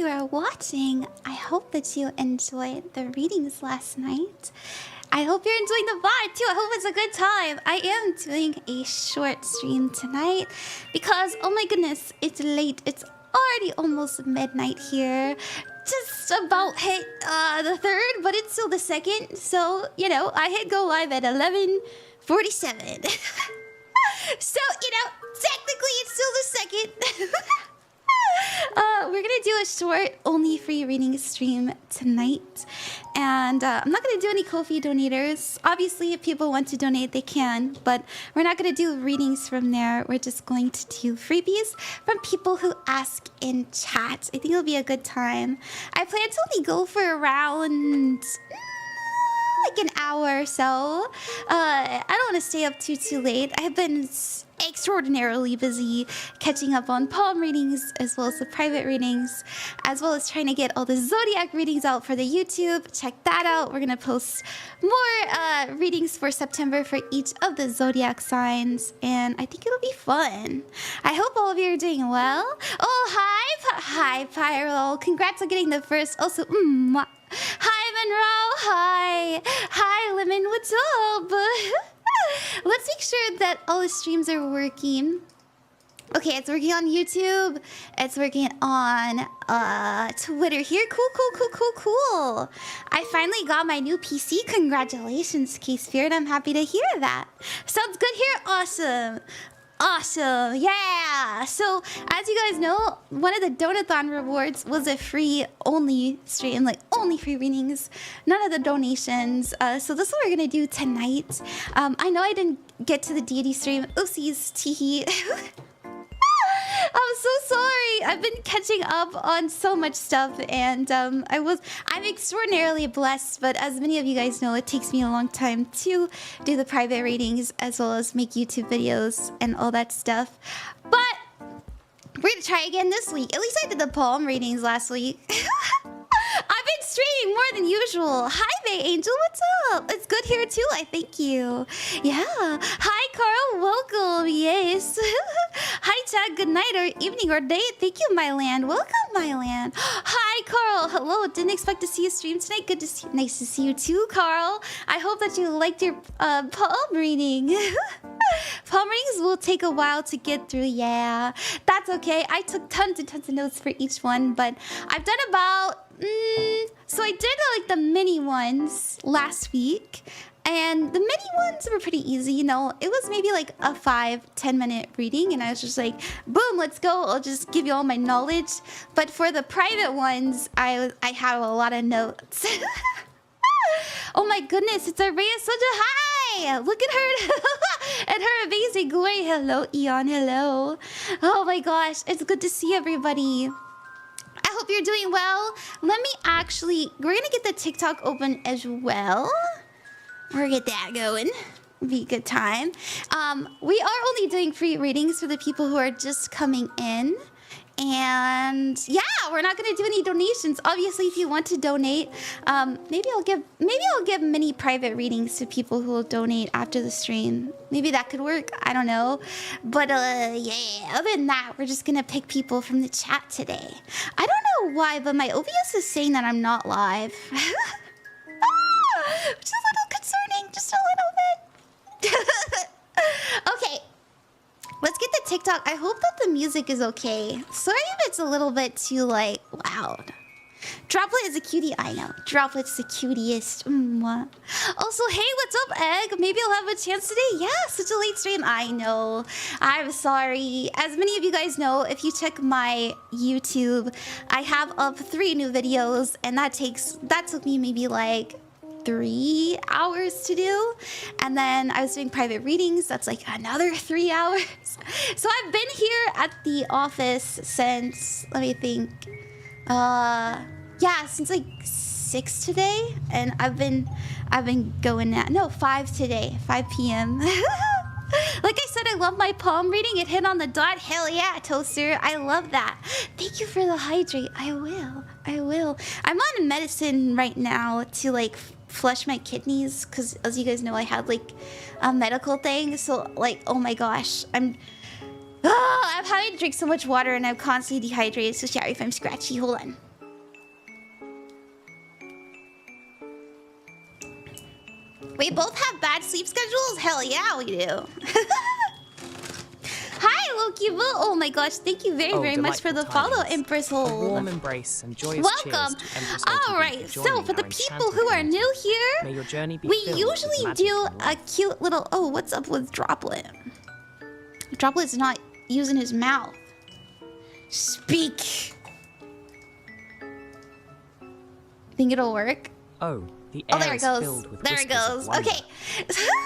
you are watching. I hope that you enjoyed the readings last night. I hope you're enjoying the VOD too. I hope it's a good time. I am doing a short stream tonight because, oh my goodness, it's late. It's already almost midnight here. Just about hit the 3rd, but it's still the 2nd. So, you know, I hit go live at 11:47. So, you know, technically it's still the 2nd. We're gonna do a short, only free reading stream tonight. And I'm not gonna do any Ko-fi donators. Obviously, if people want to donate, they can. But we're not gonna do readings from there. We're just going to do freebies from people who ask in chat. I think it'll be a good time. I plan to only go for around like an hour or so. I don't want to stay up too late. I have been extraordinarily busy catching up on palm readings as well as the private readings, as well as trying to get all the zodiac readings out for the YouTube. Check that out. We're gonna post more readings for September for each of the zodiac signs, and I think it'll be fun. I hope all of you are doing well. Oh, hi Pyro. Congrats on getting the first. Also, hi Monroe. Hi Lemon. What's up? Let's make sure that all the streams are working. Okay, it's working on YouTube. It's working on Twitter here. Cool. I finally got my new PC. Congratulations, K-Spirit. I'm happy to hear that. Sounds good here. Awesome, yeah! So, as you guys know, one of the Donathon rewards was a free only stream, like only free readings, none of the donations. So this is what we're gonna do tonight. I know I didn't get to the deity stream. Oopsies, teehee. I'm so sorry. I've been catching up on so much stuff, and I'm extraordinarily blessed. But as many of you guys know, it takes me a long time to do the private readings as well as make YouTube videos and all that stuff. But we're gonna try again this week. At least I did the palm readings last week. I've been streaming more than usual. Hi, Bay Angel. What's up? It's good here too. I thank you. Yeah. Hi, Carl. Welcome. Yes. Hi, Chad. Good night or evening or day. Thank you, Myland. Welcome, Myland. Hi, Carl. Hello. Didn't expect to see you stream tonight. Good to see. Nice to see you too, Carl. I hope that you liked your palm reading. Palm readings will take a while to get through. Yeah, that's okay. I took tons and tons of notes for each one, but I've done about. So I did like the mini ones last week, and the mini ones were pretty easy. You know, it was maybe like a 5-10 minute reading, and I was just like, boom, let's go. I'll just give you all my knowledge. But for the private ones, I have a lot of notes. Oh my goodness, it's Araya Soja. Hi! Look at her and her amazing glory. Hello, Eon. Hello. Oh my gosh, it's good to see everybody. I hope you're doing well. Let me actually... We're gonna get the TikTok open as well. We're gonna get that going. Be a good time. We are only doing free readings for the people who are just coming in. And yeah, we're not gonna do any donations. Obviously, if you want to donate, maybe I'll give mini private readings to people who will donate after the stream. Maybe that could work. I don't know, but yeah. Other than that, we're just gonna pick people from the chat today. I don't know why, but my OBS is saying that I'm not live, which is a little concerning, just a little bit. Okay. Let's get the TikTok. I hope that the music is okay. Sorry if it's a little bit too, like, loud. Droplet is a cutie. I know. Droplet's the cutest. Also, hey, what's up, Egg? Maybe I'll have a chance today. Yeah, such a late stream. I know. I'm sorry. As many of you guys know, if you check my YouTube, I have up 3 new videos, and that took me maybe like 3 hours to do, and then I was doing private readings. That's like another 3 hours. So I've been here at the office since, let me think, yeah, since like 6 today, and I've been going at 5 today, 5 p.m. Like I said, I love my palm reading. It hit on the dot. Hell yeah, Toaster. I love that. Thank you for the hydrate. I will. I'm on medicine right now to like flush my kidneys, because as you guys know, I had like a medical thing. So like, oh my gosh, I'm having to drink so much water and I'm constantly dehydrated. So sorry if I'm scratchy. Hold on. We both have bad sleep schedules? Hell yeah, we do. Hi, Loki Boo. Oh my gosh, thank you very much for the follow, Empress Hold. A warm embrace and joyous welcome. Cheers to Empress All right, so for the people who are new here, may your journey be we usually do a cute little. Oh, what's up with Droplet? Droplet's not using his mouth. Speak. Think it'll work? Oh, the air there it is goes. filled with There it whispers of goes. wonder. Okay.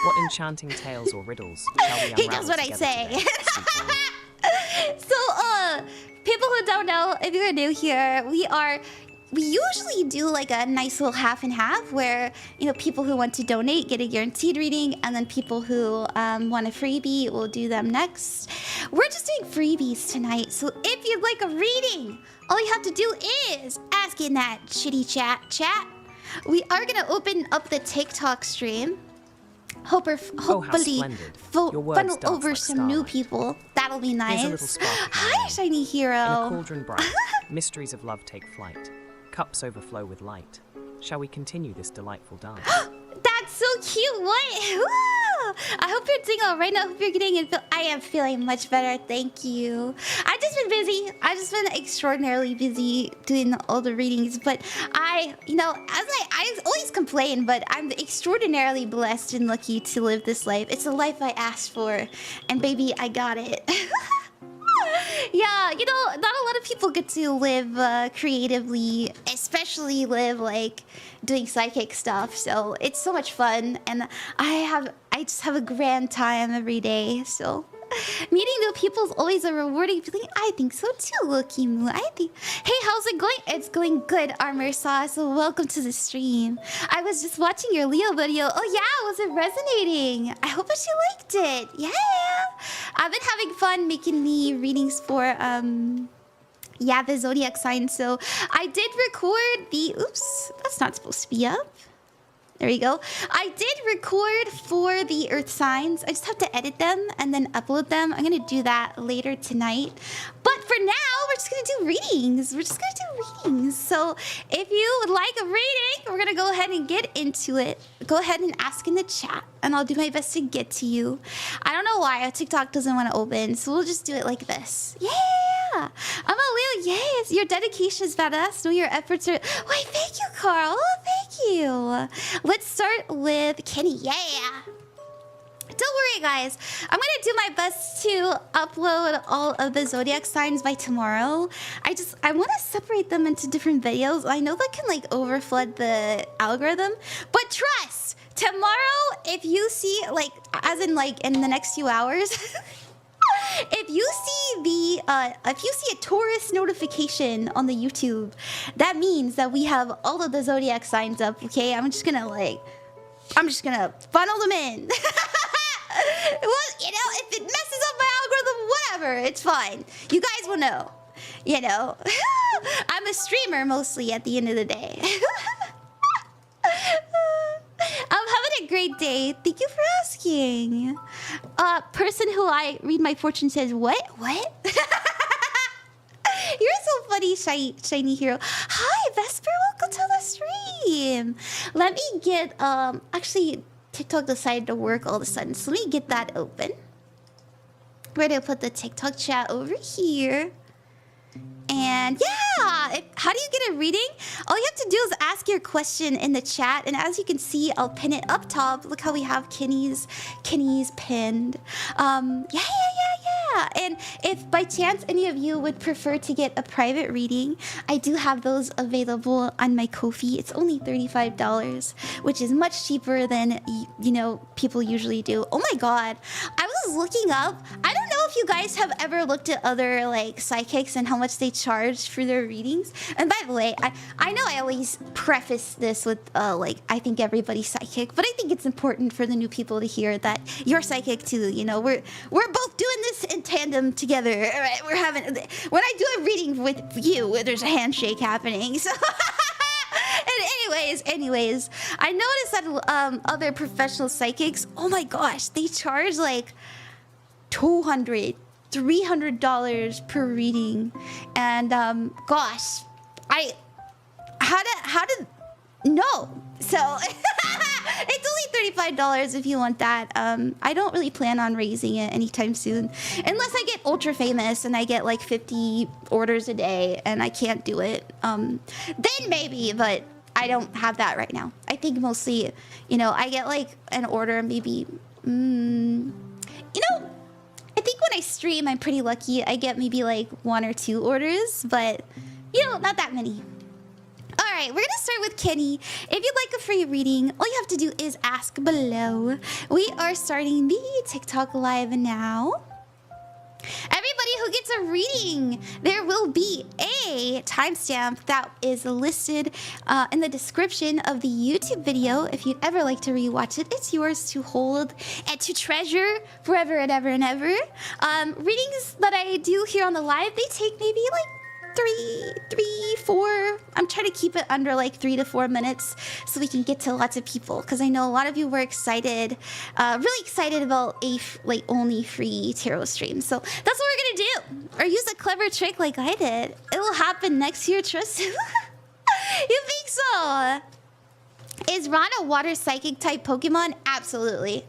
What enchanting tales or riddles shall we unravel He does what I say. together, sweet boy? So, people who don't know, if you're new here, we usually do like a nice little half and half where, you know, people who want to donate get a guaranteed reading, and then people who want a freebie, we'll do them next. We're just doing freebies tonight, so if you'd like a reading, all you have to do is ask in that shitty chat. We are gonna open up the TikTok stream. Hopefully funnel over like some new people. That'll be nice. Hi, shiny hero. In a cauldron bright, mysteries of love take flight. Cups overflow with light. Shall we continue this delightful dance? That's so cute. What? Woo! I hope you're doing all right. I hope you're getting it. I am feeling much better. Thank you. I've just been busy. I've just been extraordinarily busy doing all the readings. But I always complain, but I'm extraordinarily blessed and lucky to live this life. It's a life I asked for. And baby, I got it. Yeah, you know, not a lot of people get to live creatively, especially live like doing psychic stuff. So it's so much fun, and I just have a grand time every day. So meeting new people is always a rewarding feeling. I think so too, Loki Moo. Hey, how's it going? It's going good, armorsauce. So welcome to the stream. I was just watching your Leo video. Oh yeah, was it resonating? I hope that you liked it. Yeah. I've been having fun making me readings for the zodiac sign. So I did record the oops, that's not supposed to be up. There we go. I did record for the earth signs. I just have to edit them and then upload them. I'm gonna do that later tonight. But for now, we're just gonna do readings. So if you would like a reading, we're gonna go ahead and get into it. Go ahead and ask in the chat, and I'll do my best to get to you. I don't know why TikTok doesn't want to open, so we'll just do it like this. Yeah! I'm a Leo, yes! Your dedication is badass. Know your efforts are... Wait, thank you, Carl. Thank you. Let's start with Kenny. Yeah! Don't worry, guys. I'm gonna do my best to upload all of the zodiac signs by tomorrow. I want to separate them into different videos. I know that can like overflood the algorithm, but trust, tomorrow, if you see like, as in like in the next few hours, if you see a Taurus notification on the YouTube, that means that we have all of the zodiac signs up. Okay, I'm just gonna funnel them in. Well, you know, if it messes up my algorithm, whatever, it's fine. You guys will know. You know, I'm a streamer mostly at the end of the day. I'm having a great day. Thank you for asking. Person who I read my fortune says, what? You're so funny, shiny hero. Hi, Vesper, welcome to the stream. Let me get, actually, TikTok decided to work all of a sudden, so let me get that open. We're gonna put the TikTok chat over here. And yeah, how do you get a reading? All you have to do is ask your question in the chat, and as you can see, I'll pin it up top. Look how we have Kenny's pinned. Yeah. And if by chance any of you would prefer to get a private reading, I do have those available on my Ko-fi. It's only $35, which is much cheaper than, you know, people usually do. Oh my god, I was looking up. I don't know if you guys have ever looked at other like psychics and how much they charge for their readings. And by the way, I know I always preface this with like, I think everybody's psychic, but I think it's important for the new people to hear that you're psychic too. You know, we're both doing this in tandem together. All right, we're having, when I do a reading with you, there's a handshake happening. So and anyways, I noticed that other professional psychics, oh my gosh, they charge like $200, $300 per reading. And gosh, how did no, So it's only $35 if you want that. I don't really plan on raising it anytime soon. Unless I get ultra famous and I get like 50 orders a day and I can't do it. Then maybe, but I don't have that right now. I think mostly, you know, I get like an order maybe... you know, I think when I stream, I'm pretty lucky. I get maybe like 1 or 2 orders, but, you know, not that many. Alright, we're gonna start with Kenny. If you'd like a free reading, all you have to do is ask below. We are starting the TikTok live now. Everybody who gets a reading, there will be a timestamp that is listed in the description of the YouTube video. If you'd ever like to rewatch it, it's yours to hold and to treasure forever and ever and ever. Readings that I do here on the live, they take maybe like 4. I'm trying to keep it under like 3 to 4 minutes so we can get to lots of people, because I know a lot of you were excited, really excited about a only free tarot stream. So that's what we're gonna do, or use a clever trick like I did. It will happen next year, trust you. You think so? Is Ron a water psychic type Pokemon? Absolutely,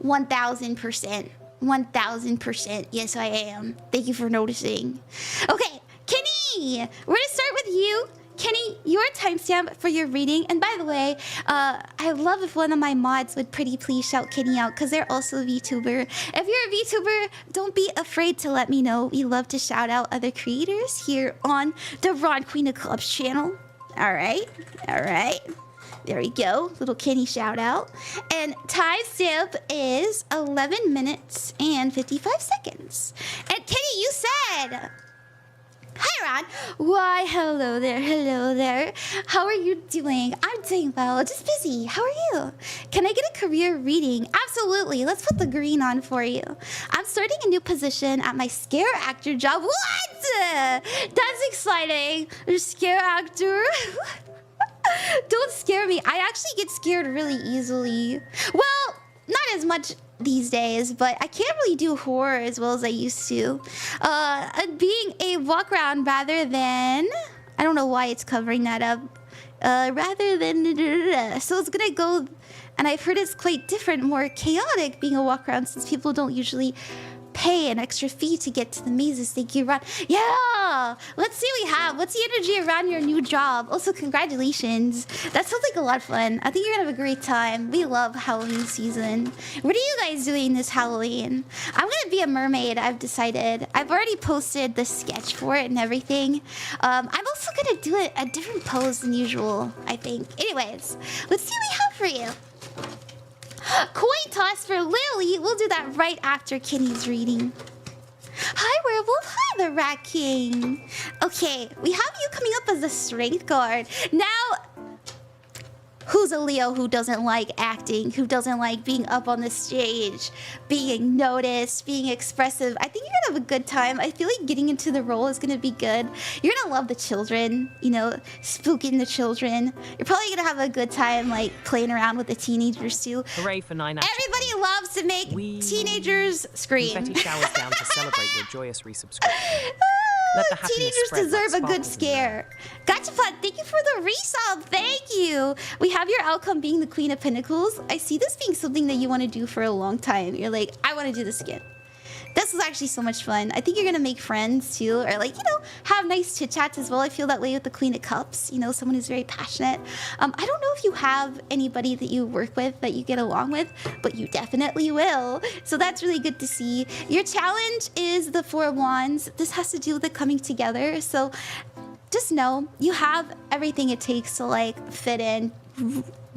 1000%. 1000%. Yes, I am. Thank you for noticing. Okay, Kenny, we're gonna start with you. Kenny, your timestamp for your reading. And by the way, I love if one of my mods would pretty please shout Kenny out, because they're also a VTuber. If you're a VTuber, don't be afraid to let me know. We love to shout out other creators here on the Ron Queen of Clubs channel. All right. There we go. Little Kenny shout out. And timestamp is 11 minutes and 55 seconds. And Kenny, you said... Hi, Ron. Why, hello there. How are you doing? I'm doing well, just busy. How are you? Can I get a career reading? Absolutely. Let's put the green on for you. I'm starting a new position at my scare actor job. What? That's exciting. You're a scare actor? Don't scare me. I actually get scared really easily. Well, not as much these days, but I can't really do horror as well as I used to. Being a walk around rather than... I don't know why it's covering that up. Rather than... So it's gonna go... And I've heard it's quite different, more chaotic being a walk around, since people don't usually pay an extra fee to get to the mazes. Thank you, Ron. Yeah! Let's see what we have. What's the energy around your new job? Also, congratulations. That sounds like a lot of fun. I think you're gonna have a great time. We love Halloween season. What are you guys doing this Halloween? I'm gonna be a mermaid, I've decided. I've already posted the sketch for it and everything. I'm also gonna do it a different pose than usual, I think. Anyways, let's see what we have for you. Coin toss for Lily. We'll do that right after Kenny's reading. Hi, Werewolf. Hi, the Rat King. Okay, we have you coming up as a strength guard. Now, who's a Leo who doesn't like acting, who doesn't like being up on the stage, being noticed, being expressive? I think you're gonna have a good time. I feel like getting into the role is gonna be good. You're gonna love the children, you know, spooking the children. You're probably gonna have a good time, like, playing around with the teenagers, too. Hooray for 9 Everybody loves to make teenagers scream. Confetti showers down to celebrate your joyous resubscription. Let the happiness Teenagers spread deserve like a good sparkles in scare. Gotcha Fun, thank you for the resub. Thank you. We have your outcome being the Queen of Pentacles. I see this being something that you want to do for a long time. You're like, I want to do this again. This is actually so much fun. I think you're gonna make friends too, or like, you know, have nice chit chats as well. I feel that way with the Queen of Cups, you know, someone who's very passionate. I don't know if you have anybody that you work with that you get along with, but you definitely will. So that's really good to see. Your challenge is the 4 Wands. This has to do with it coming together. So just know you have everything it takes to like fit in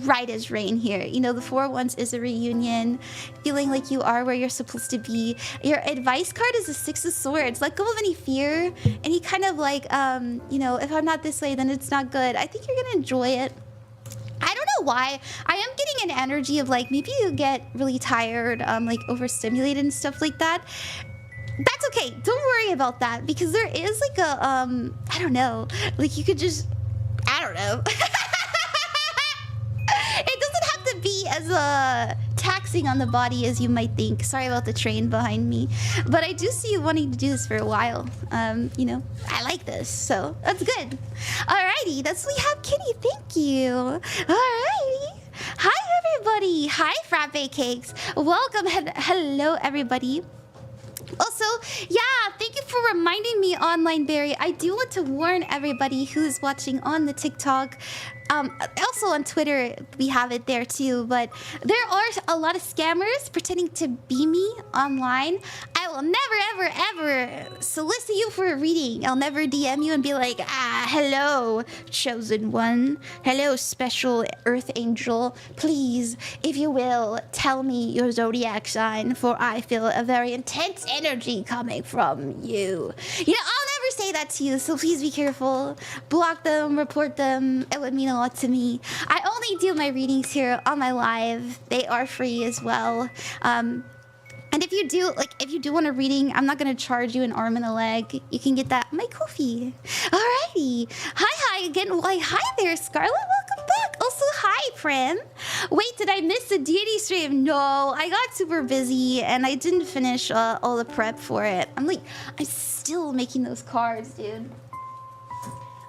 right as rain here. You know, the 4 Wands is a reunion, feeling like you are where you're supposed to be. Your advice card is the 6 of Swords. Let go of any fear, any kind of like, you know, if I'm not this way, then it's not good. I think you're gonna enjoy it. I don't know why. I am getting an energy of like, maybe you get really tired, like overstimulated and stuff like that. That's okay. Don't worry about that, because there is like a, I don't know, like you could just, I don't know. It doesn't have to be as taxing on the body as you might think. Sorry about the train behind me. But I do see you wanting to do this for a while. You know, I like this, so that's good. Alrighty, that's what we have, Kitty. Thank you. Alrighty. everybody. Hi, Frappe Cakes. Welcome. Hello, everybody. Also, yeah, thank you for reminding me, Online Berry. I do want to warn everybody who's watching on the TikTok. Also on Twitter, we have it there too. But there are a lot of scammers pretending to be me online. I will never, ever, ever solicit you for a reading. I'll never DM you and be like, hello, chosen one. Hello, special earth angel. Please, if you will, tell me your zodiac sign, for I feel a very intense energy coming from you. You know, I'll never say that to you, so please be careful. Block them, report them. It would mean a lot to me. I only do my readings here on my live. They are free as well. And if you do want a reading, I'm not gonna charge you an arm and a leg. You can get that on my Ko-fi. Alrighty. Hi again. Why, hi there, Scarlet. Welcome back. Also, hi, Prim. Wait, did I miss the deity stream? No, I got super busy and I didn't finish all the prep for it. I'm still making those cards, dude.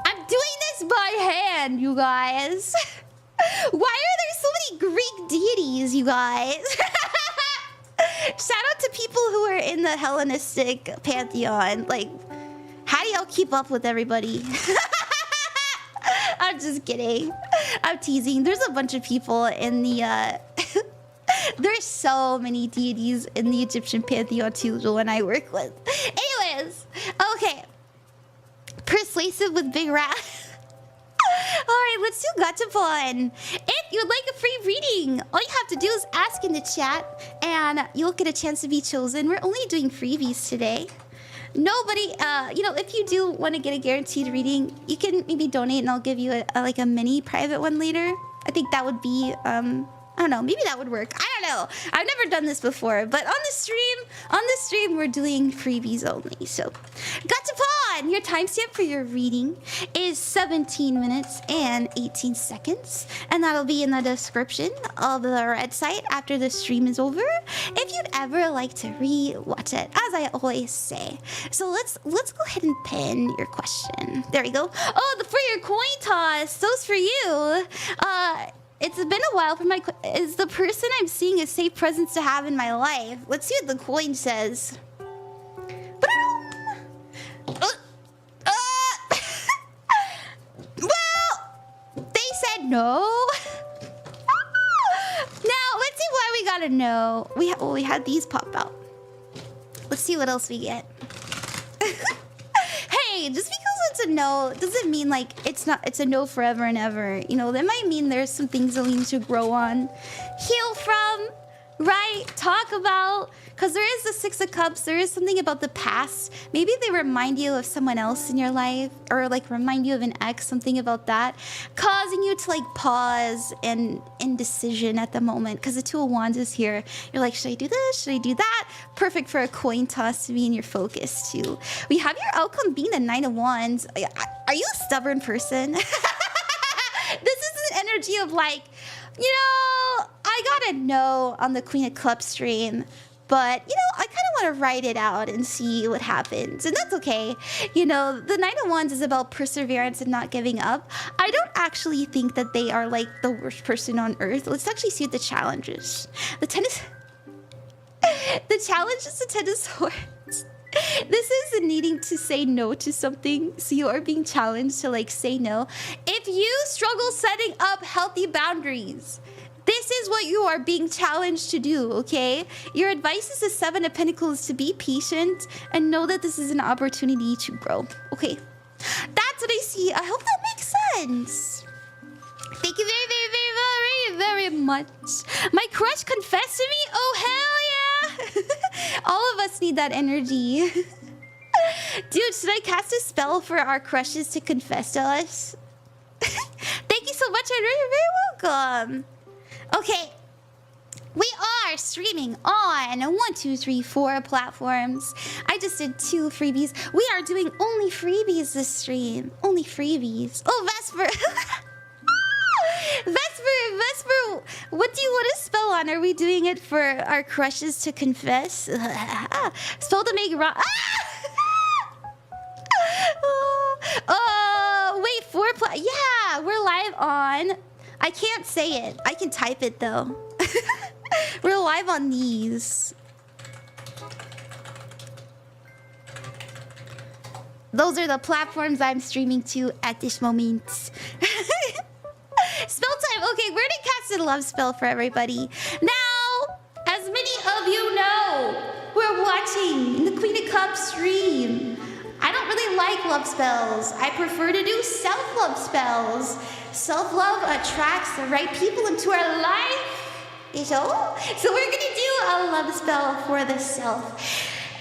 I'm doing this by hand, you guys. Why are there so many Greek deities, you guys? Shout out to people who are in the Hellenistic pantheon. Like, how do y'all keep up with everybody? I'm just kidding. I'm teasing. There's a bunch of people in the... There's so many deities in the Egyptian pantheon too, the one I work with. Anyways, okay. Persuasive with big rat. Alright, let's do Gachapon. If you'd like a free reading, all you have to do is ask in the chat and you'll get a chance to be chosen. We're only doing freebies today. Nobody, if you do want to get a guaranteed reading, you can maybe donate and I'll give you a mini private one later. I think that would be, I don't know, maybe that would work. I don't know. I've never done this before, but on the stream, we're doing freebies only. So, Gachapon, your timestamp for your reading is 17 minutes and 18 seconds. And that'll be in the description of the red site after the stream is over. If you'd ever like to re-watch it, as I always say. So let's go ahead and pin your question. There we go. Oh, for your coin toss, those for you. It's been a while for is the person I'm seeing a safe presence to have in my life? Let's see what the coin says. Well, they said no. Now, let's see why we gotta know. We had these pop out. Let's see what else we get. Hey, just because it's a no doesn't mean like it's a no forever and ever. You know, that might mean there's some things that we need to grow on, heal from, right? Talk about, because there is the Six of Cups. There is something about the past. Maybe they remind you of someone else in your life, or like remind you of an ex, something about that, causing you to like pause and indecision at the moment. Because the Two of Wands is here. You're like, should I do this? Should I do that? Perfect for a coin toss to be in your focus too. We have your outcome being the Nine of Wands. Are you a stubborn person? This is an energy of like, you know, I got a no on the Queen of Cups stream, but, you know, I kind of want to write it out and see what happens. And that's okay. You know, the Nine of Wands is about perseverance and not giving up. I don't actually think that they are like the worst person on earth. Let's actually see what the challenge is. The challenge is the Ten of Swords. This is the needing to say no to something. So you are being challenged to like say no. If you struggle setting up healthy boundaries, this is what you are being challenged to do, okay? Your advice is the Seven of Pentacles, to be patient and know that this is an opportunity to grow, okay? That's what I see. I hope that makes sense. Thank you very, very, very, very, very much. My crush confessed to me? Oh, hell yeah! All of us need that energy. Dude, should I cast a spell for our crushes to confess to us? Thank you so much, Henry. You're very welcome. Okay, we are streaming on 1, 2, 3, 4 platforms. I just did 2 freebies. We are doing only freebies this stream. Only freebies. Oh, Vesper. Vesper, what do you want to spell on? Are we doing it for our crushes to confess? Spell to make rock. Oh, wait, yeah, we're live on. I can't say it. I can type it though. We're live on these. Those are the platforms I'm streaming to at this moment. Spell time. Okay, we're gonna cast a love spell for everybody. Now, as many of you know, we're watching the Queen of Cups stream. I don't really like love spells. I prefer to do self-love spells. Self-love attracts the right people into our life. So we're gonna do a love spell for the self.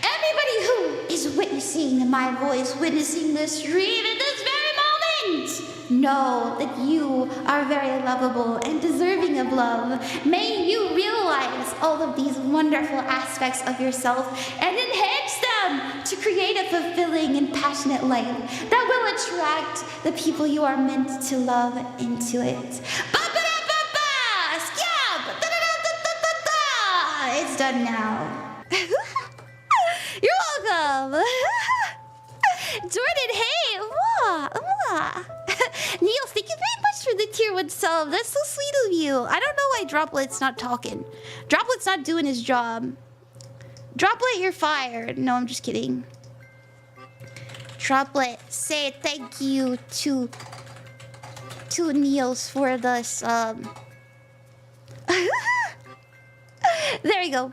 Everybody who is witnessing my voice, witnessing the stream at this very moment, know that you are very lovable and deserving of love. May you realize all of these wonderful aspects of yourself and enhance them to create a fulfilling and passionate life that will attract the people you are meant to love into it. It's done now. You're welcome. Jordan, hey. Neil, thank you very much for the tier 1 sub. That's so sweet of you. I don't know why Droplet's not talking. Droplet's not doing his job. Droplet, you're fired. No, I'm just kidding. Droplet, say thank you to Niels for the sub. There we go.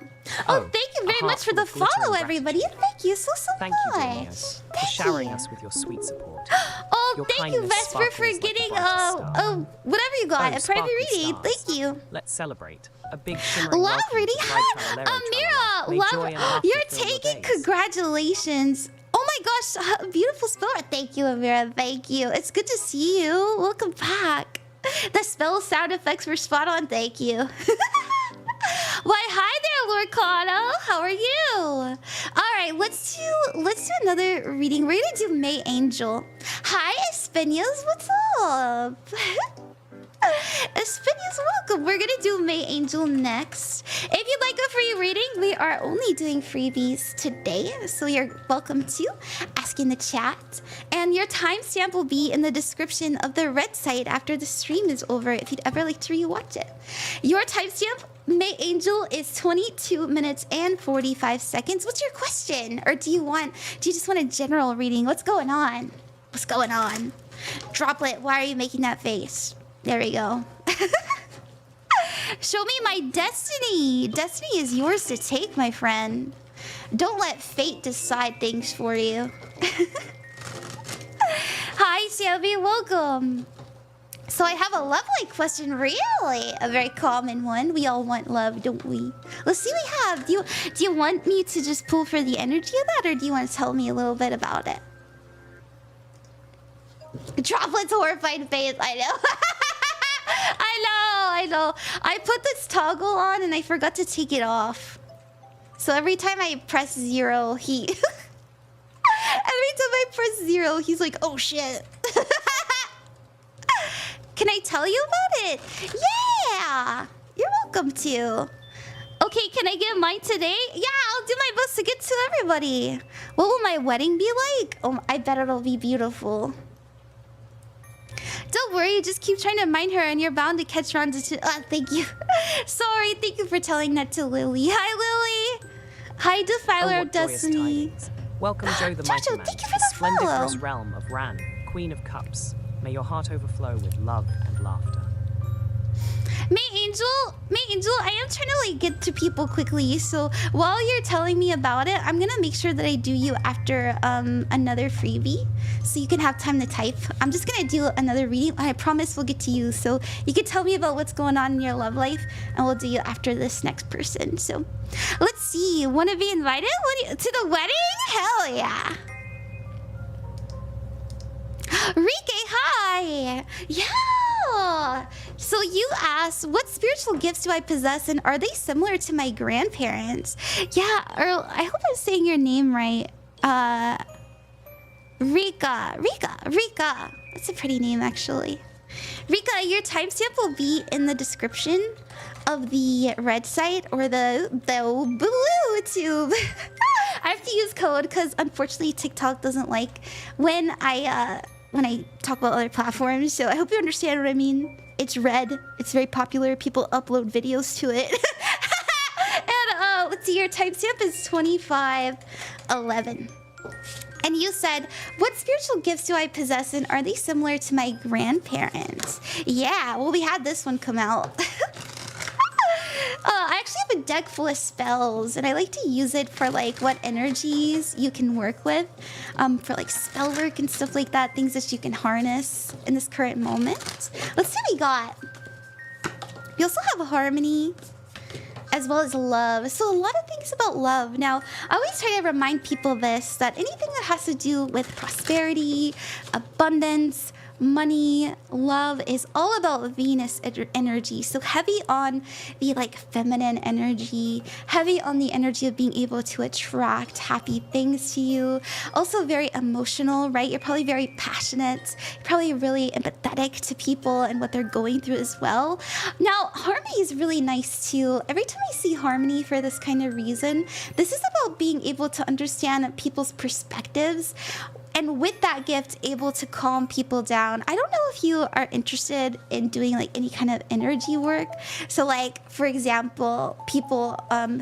Oh, thank you very much for the follow, everybody. Thank you so Thank much. you, Damius, for showering us with your sweet support. Oh, Your thank you, kindness Vesper, for sparkles like the getting brightest star. whatever you got, a private sparkly reading. stars. Thank you. Let's celebrate. A big shimmering Love welcome reading. to Pride Tralero Amira, Tralala. May joy and love. laughter You're fill your taking days. congratulations. Oh my gosh, beautiful spell. Thank you, Amira. Thank you. It's good to see you. Welcome back. The spell sound effects were spot on. Thank you. Why, hi there, Lord Kano. How are you? All right, let's do another reading. We're gonna do May Angel. Hi, Espenias. What's up? Espenias, welcome. We're gonna do May Angel next. If you'd like a free reading, we are only doing freebies today, so you're welcome to ask in the chat. And your timestamp will be in the description of the red site after the stream is over if you'd ever like to rewatch it. Your timestamp, May Angel, is 22 minutes and 45 seconds. What's your question? Or do you just want a general reading? What's going on? What's going on? Droplet, why are you making that face? There we go. Show me my destiny. Destiny is yours to take, my friend. Don't let fate decide things for you. Hi, Sammy. Welcome. So I have a lovely question, really. A very common one. We all want love, don't we? Let's see what we have. Do you want me to just pull for the energy of that, or do you want to tell me a little bit about it? Droplet's horrified face, I know. I know. I put this toggle on and I forgot to take it off. So every time I press 0, every time I press 0, he's like, oh shit. Can I tell you about it? Yeah! You're welcome to. Okay, can I get mine today? Yeah, I'll do my best to get to everybody. What will my wedding be like? Oh, I bet it'll be beautiful. Don't worry, just keep trying to mind her and you're bound to catch on to... thank you. Sorry, thank you for telling that to Lily. Hi, Lily. Hi, Defiler of Destiny. Welcome, Joe the Mighty Man, thank you to for the the splendiferous follow. realm of Ran, Queen of Cups. May your heart overflow with love and laughter. May Angel, I am trying to like get to people quickly. So while you're telling me about it, I'm gonna make sure that I do you after another freebie, so you can have time to type. I'm just gonna do another reading. I promise we'll get to you, so you can tell me about what's going on in your love life, and we'll do you after this next person. So let's see. Want to be invited to the wedding? Hell yeah! Rike, hi! Yeah! So you asked, what spiritual gifts do I possess, and are they similar to my grandparents? Yeah, Earl, I hope I'm saying your name right. Rika. That's a pretty name, actually. Rika, your timestamp will be in the description of the red site or the blue tube. I have to use code because unfortunately TikTok doesn't like when I when I talk about other platforms, so I hope you understand what I mean. It's red. It's very popular. People upload videos to it. And let's see, your timestamp is 25:11. And you said, what spiritual gifts do I possess, and are they similar to my grandparents? Yeah, well, we had this one come out. I actually have a deck full of spells, and I like to use it for like what energies you can work with, for like spell work and stuff like that, things that you can harness in this current moment. Let's see what we got. We also have a harmony, as well as love. So a lot of things about love. Now, I always try to remind people this, that anything that has to do with prosperity, abundance, money, love is all about Venus energy. So heavy on the like feminine energy, heavy on the energy of being able to attract happy things to you. Also very emotional, right? You're probably very passionate. You're probably really empathetic to people and what they're going through as well. Now, harmony is really nice too. Every time I see harmony for this kind of reason, this is about being able to understand people's perspectives, and with that gift, able to calm people down. I don't know if you are interested in doing like any kind of energy work. So like, for example, people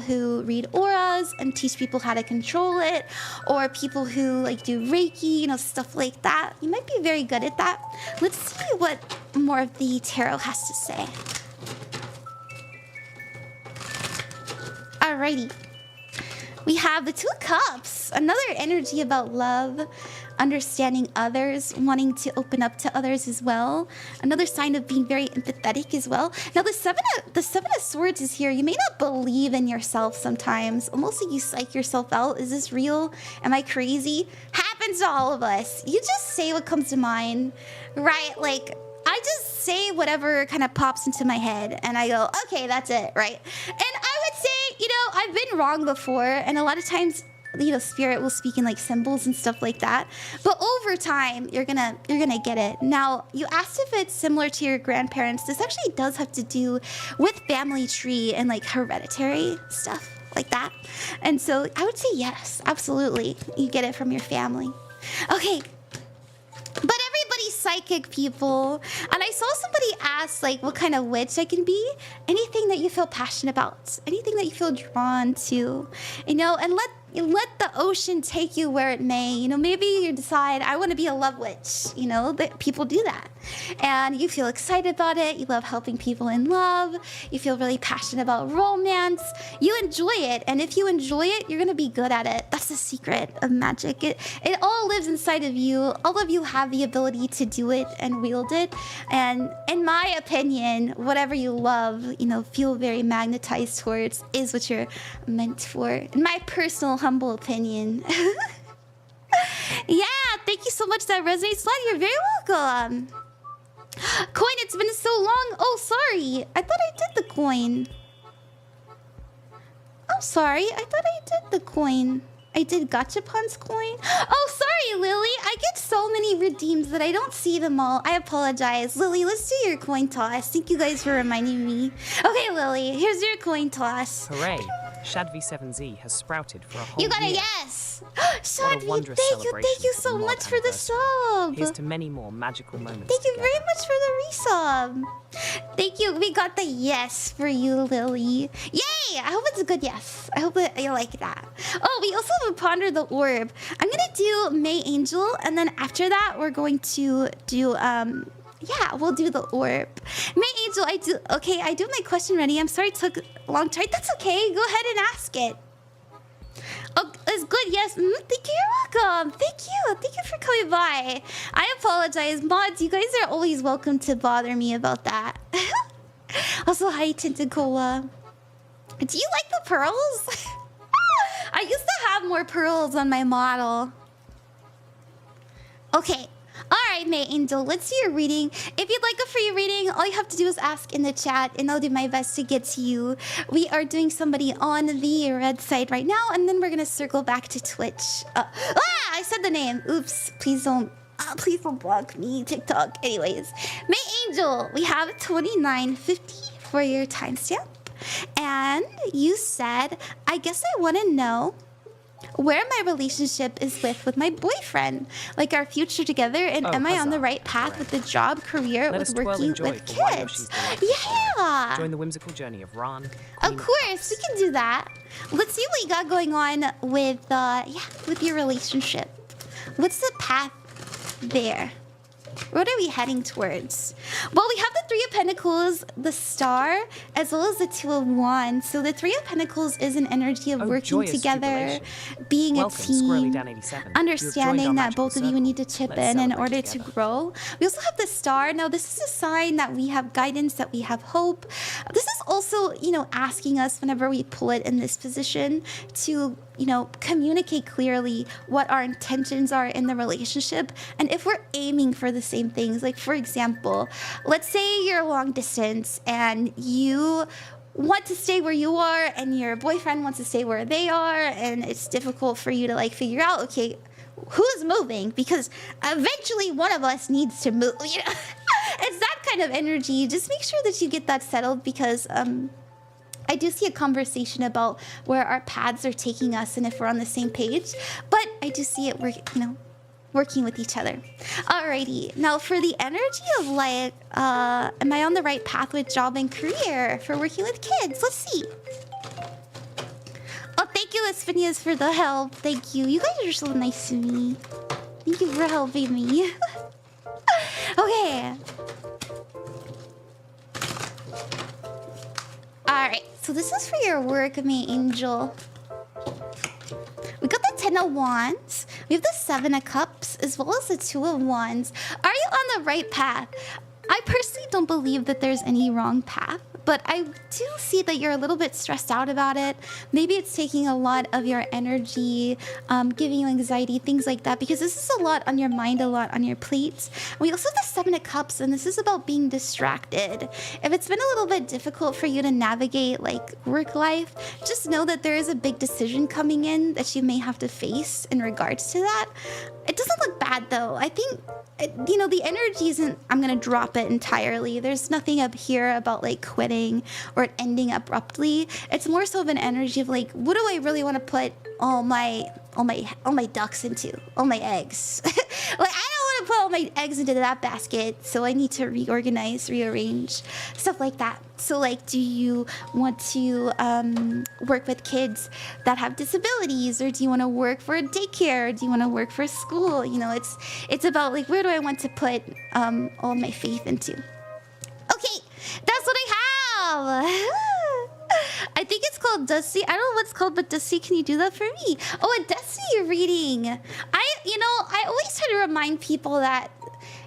who read auras and teach people how to control it, or people who like do Reiki, you know, stuff like that. You might be very good at that. Let's see what more of the tarot has to say. Alrighty. We have the Two of Cups, another energy about love, understanding others, wanting to open up to others as well. Another sign of being very empathetic as well. Now the Seven of Swords is here. You may not believe in yourself sometimes. Almost like you psych yourself out. Is this real? Am I crazy? Happens to all of us. You just say what comes to mind, right? Like, I just say whatever kind of pops into my head and I go, okay, that's it, right? And I would say, you know, I've been wrong before, and a lot of times, you know, spirit will speak in like symbols and stuff like that. But over time, you're gonna get it. Now, you asked if it's similar to your grandparents. This actually does have to do with family tree and like hereditary stuff like that. And so I would say yes, absolutely. You get it from your family. Okay. But everybody's psychic, people. And I saw somebody ask, like, what kind of witch I can be. Anything that you feel passionate about. Anything that you feel drawn to. You know, and let the ocean take you where it may. You know, maybe you decide, I want to be a love witch. You know, that people do that. And you feel excited about it. You love helping people in love. You feel really passionate about romance. You enjoy it. And if you enjoy it, you're going to be good at it. That's the secret of magic. It all lives inside of you. All of you have the ability to do it and wield it. And in my opinion, whatever you love, you know, feel very magnetized towards is what you're meant for. In my personal humble opinion. Yeah, thank you so much. That resonates a lot. You're very welcome. Coin, it's been so long. Oh, sorry. I thought I did the coin. I'm sorry. I thought I did the coin. I did Gachapon's coin. Oh, sorry, Lily. I get so many redeems that I don't see them all. I apologize. Lily, let's do your coin toss. Thank you guys for reminding me. Okay, Lily, here's your coin toss. Hooray! Shadv7z has sprouted for a whole year. You got a yes! Shadvi, thank you so much for the sub. Here's to many more magical moments. Thank you together. very much for the resub. Thank you. We got the yes for you, Lily. Yay! I hope it's a good yes. I hope that you like that. Oh, we also have a Ponder the Orb. I'm gonna do May Angel, and then after that, we're going to do yeah, we'll do the orb. May Angel, I do have my question ready. I'm sorry it took a long time. That's okay. Go ahead and ask it. Oh, it's good. Yes. Thank you. You're welcome. Thank you. Thank you for coming by. I apologize. Mods, you guys are always welcome to bother me about that. Also, hi, Tintacola. Do you like the pearls? I used to have more pearls on my model. Okay. Alright, May Angel, let's do your reading. If you'd like a free reading, all you have to do is ask in the chat, and I'll do my best to get to you. We are doing somebody on the red side right now, and then we're gonna circle back to Twitch. I said the name. Oops. Please don't block me, TikTok. Anyways, May Angel, we have 2950 for your timestamp. And you said, I guess I want to know where my relationship is with my boyfriend, like our future together, and am I on the right path with the job, career, Let with us twirl working and joy with for why kids? Yoshi's delightful Yeah! Join the whimsical journey of Ran. Of Queen of course, Cups. we can do that. Let's see what you got going on with, with your relationship. What's the path there? What are we heading towards? Well, we have the Three of Pentacles, the Star, as well as the Two of Wands. So the Three of Pentacles is an energy of working together, being Welcome, a team, Squirrely87. understanding that both of you need to chip Let's in celebrate order together. to grow. We also have the Star. Now, this is a sign that we have guidance, that we have hope. This is also, you know, asking us whenever we pull it in this position to, you know, communicate clearly what our intentions are in the relationship and if we're aiming for the same things. Like, for example, let's say you're long distance and you want to stay where you are and your boyfriend wants to stay where they are, and it's difficult for you to like figure out, okay, who's moving, because eventually one of us needs to move. You know, it's that kind of energy. Just make sure that you get that settled, because I do see a conversation about where our paths are taking us and if we're on the same page, but I do see it working with each other. Alrighty, now for the energy of like, am I on the right path with job and career for working with kids? Let's see. Oh, thank you, Asphinias, for the help. Thank you. You guys are so nice to me. Thank you for helping me. Okay. Alright, so this is for your work, my angel. We got the Ten of Wands. We have the Seven of Cups, as well as the Two of Wands. Are you on the right path? I personally don't believe that there's any wrong path, but I do see that you're a little bit stressed out about it. Maybe it's taking a lot of your energy, giving you anxiety, things like that, because this is a lot on your mind, a lot on your plate. We also have the Seven of Cups, and this is about being distracted. If it's been a little bit difficult for you to navigate like work life, just know that there is a big decision coming in that you may have to face in regards to that. It doesn't look bad though. I think, you know, the energy isn't, I'm gonna drop it entirely. There's nothing up here about like quitting or it ending abruptly. It's more so of an energy of like, what do I really want to put all my ducks into, all my eggs? Like, I don't want to put all my eggs into that basket, so I need to reorganize, rearrange, stuff like that. So like, do you want to work with kids that have disabilities, or do you want to work for a daycare? Do you want to work for a school? You know, it's about like, where do I want to put all my faith into? Okay, that's what I have. I think it's called Dusty. I don't know what it's called, but Dusty, can you do that for me? Oh, a Destiny reading. I always try to remind people that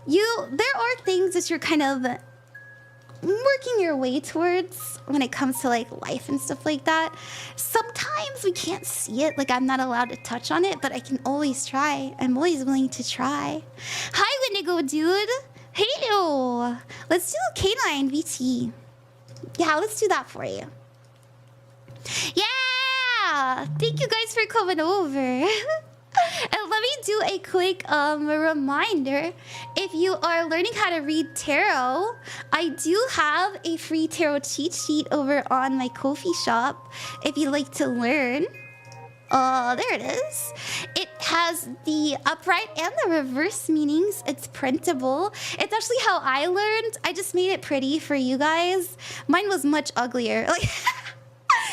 there are things that you're kind of working your way towards when it comes to like life and stuff like that. Sometimes we can't see it, like I'm not allowed to touch on it, but I can always try. I'm always willing to try. Hi, Windigo dude. Hello. Let's do a K9 VT. Yeah, let's do that for you. Yeah! Thank you guys for coming over. And let me do a quick reminder. If you are learning how to read tarot, I do have a free tarot cheat sheet over on my Ko-fi shop if you'd like to learn. There it is. It has the upright and the reverse meanings. It's printable. It's actually how I learned. I just made it pretty for you guys. Mine was much uglier. Like,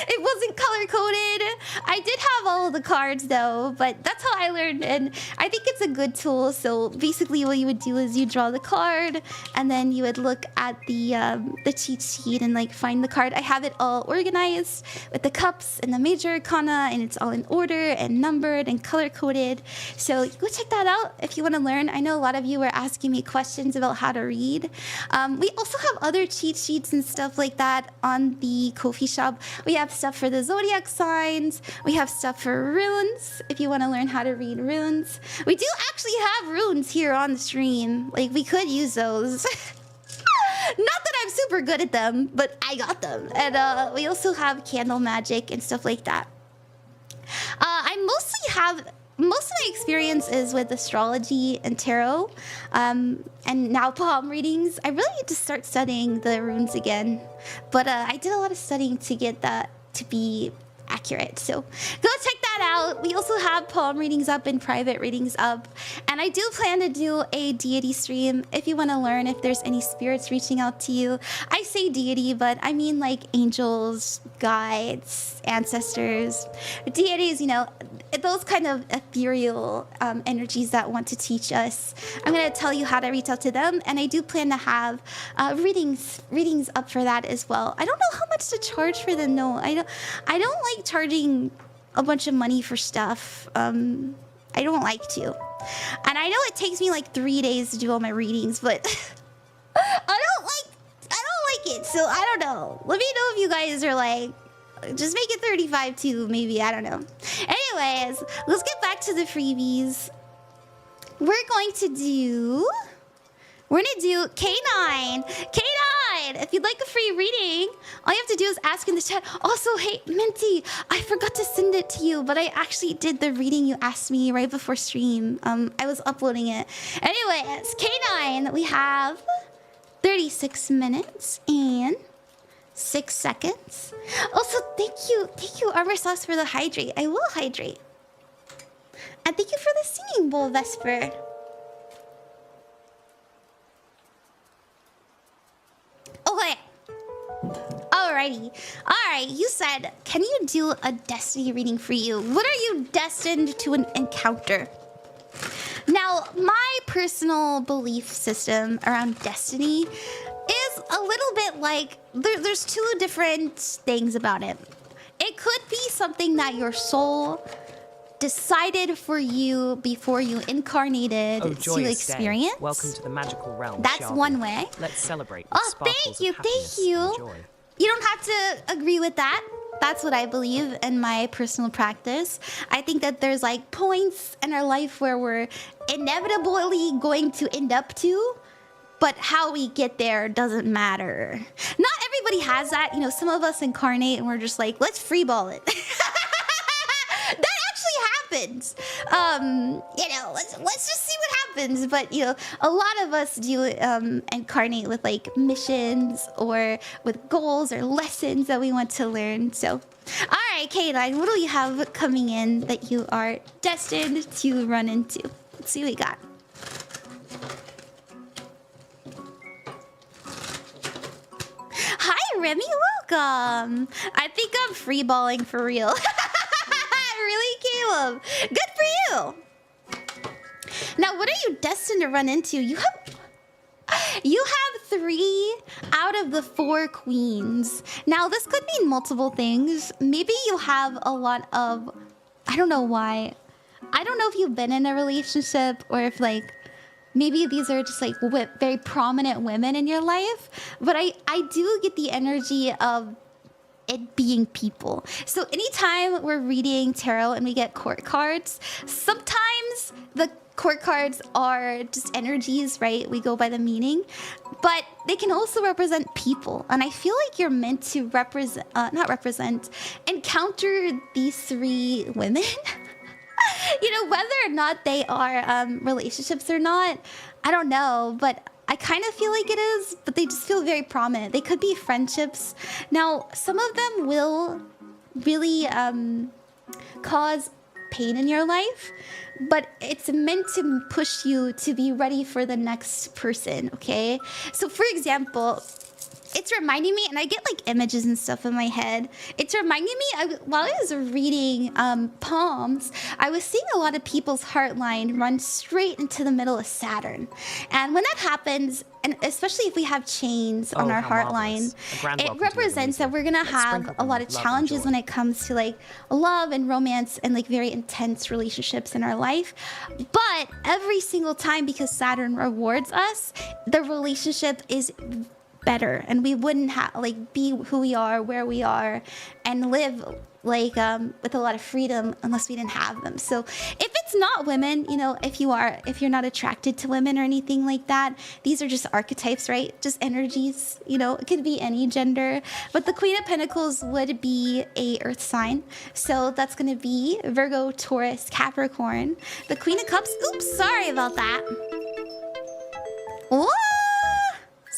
it wasn't color-coded. I did have all of the cards though, but that's how I learned, and I think it's a good tool. So basically what you would do is you draw the card, and then you would look at the cheat sheet and like find the card. I have it all organized with the cups and the major arcana, and it's all in order and numbered and color-coded. So go check that out if you want to learn. I know a lot of you were asking me questions about how to read. We also have other cheat sheets and stuff like that on the Ko-fi shop. We have stuff for the zodiac signs. We have stuff for runes if you want to learn how to read runes. We do actually have runes here on the stream. Like, we could use those. Not that I'm super good at them, but I got them. And we also have candle magic and stuff like that. Most of my experience is with astrology and tarot, and now palm readings. I really need to start studying the runes again, but I did a lot of studying to get that to be accurate. So go check that that out. We also have poem readings up and private readings up. And I do plan to do a deity stream if you want to learn if there's any spirits reaching out to you. I say deity, but I mean like angels, guides, ancestors. Deities, you know, those kind of ethereal energies that want to teach us. I'm going to tell you how to reach out to them. And I do plan to have readings up for that as well. I don't know how much to charge for them. No, I don't like charging a bunch of money for stuff. I don't like to. And I know it takes me like 3 days to do all my readings, but I don't like it. So I don't know. Let me know if you guys are like, just make it 35 too, maybe. I don't know. Anyways, let's get back to the freebies. We're going to do K9. K9! If you'd like a free reading, all you have to do is ask in the chat. Also, hey, Minty, I forgot to send it to you, but I actually did the reading you asked me right before stream. I was uploading it. Anyways, K9, we have 36 minutes and 6 seconds. Also, thank you, armorsauce, for the hydrate. I will hydrate. And thank you for the singing bowl, Vesper. Okay. Alrighty. Alright, you said, can you do a destiny reading for you? What are you destined to encounter? Now, my personal belief system around destiny is a little bit like, there's two different things about it. It could be something that your soul decided for you before you incarnated to experience. Day. Welcome to the magical realm. That's one way. Let's celebrate. Oh, thank you. You don't have to agree with that. That's what I believe in my personal practice. I think that there's like points in our life where we're inevitably going to end up to, but how we get there doesn't matter. Not everybody has that. You know, some of us incarnate and we're just like, let's freeball it. That actually happens. You know, let's just see what happens. But, you know, a lot of us do incarnate with like missions or with goals or lessons that we want to learn. So, all right, K9, what do we have coming in that you are destined to run into? Let's see what we got. Hi, Remy, welcome. I think I'm freeballing for real. Really, Caleb? Good for you. Now, what are you destined to run into? You have 3 out of the 4 queens. Now, this could mean multiple things. Maybe you have a lot of... I don't know why. I don't know if you've been in a relationship or if, like, maybe these are just, like, very prominent women in your life. But I do get the energy of it being people. So anytime we're reading tarot and we get court cards, sometimes the court cards are just energies, right? We go by the meaning, but they can also represent people. And I feel like you're meant to encounter these 3 women. You know, whether or not they are relationships or not, I don't know, but I kind of feel like it is, but they just feel very prominent. They could be friendships. Now, some of them will really cause pain in your life, but it's meant to push you to be ready for the next person, okay? So, for example, it's reminding me, and I get like images and stuff in my head. It's reminding me, while I was reading poems, I was seeing a lot of people's heart line run straight into the middle of Saturn. And when that happens, and especially if we have chains on our heart line, it represents that we're gonna have a lot of challenges when it comes to like love and romance and like very intense relationships in our life. But every single time, because Saturn rewards us, the relationship is better, and we wouldn't have like be who we are, where we are, and live like with a lot of freedom unless we didn't have them. So if it's not women, you know, if you're not attracted to women or anything like that, these are just archetypes, right? Just energies, you know, it could be any gender. But the Queen of Pentacles would be a earth sign, so that's gonna be Virgo, Taurus, Capricorn. The Queen of Cups, oops, sorry about that. Whoa!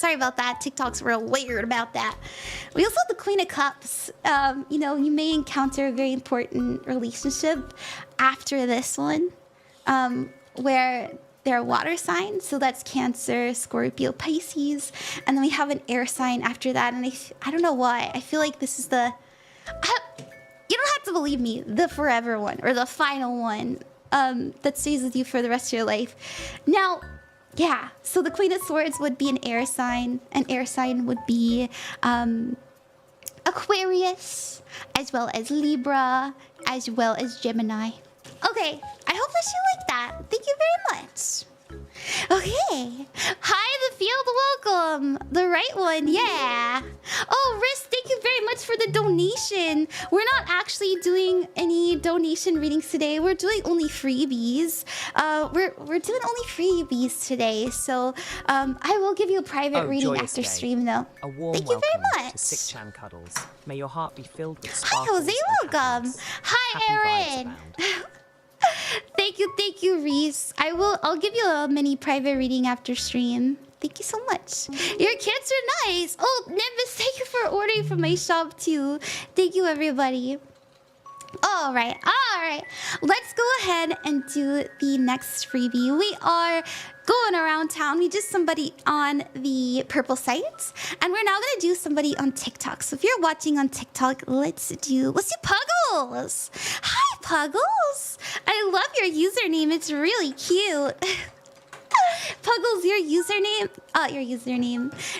Sorry about that. TikTok's real weird about that. We also have the Queen of Cups. You know, you may encounter a very important relationship after this one, where they're water signs. So that's Cancer, Scorpio, Pisces. And then we have an air sign after that. And I don't know why. I feel like this is the... you don't have to believe me. The forever one, or the final one, that stays with you for the rest of your life. Now... yeah, so the Queen of Swords would be an air sign. An air sign would be Aquarius, as well as Libra, as well as Gemini. Okay, I hope that you like that. Thank you very much. Okay. Hi, the field, welcome. The right one, yeah. Oh, Riz, thank you very much for the donation. We're not actually doing any donation readings today. We're doing only freebies. We're doing only freebies today. So I will give you a private reading after stream, though. A warm thank you very much. To Sick-chan Cuddles. May your heart be filled with Hi, sparkles. Jose, welcome. Hi, Aaron. Thank you, Reese. I'll give you a mini private reading after stream. Thank you so much. Your kids are nice. Oh, Nimbus, thank you for ordering from my shop too. Thank you, everybody. All right. Let's go ahead and do the next freebie. We are going around town. We just somebody on the purple site, and we're now gonna do somebody on TikTok. So if you're watching on TikTok, let's do Puggles. Hi, Puggles. I love your username. It's really cute. Puggles,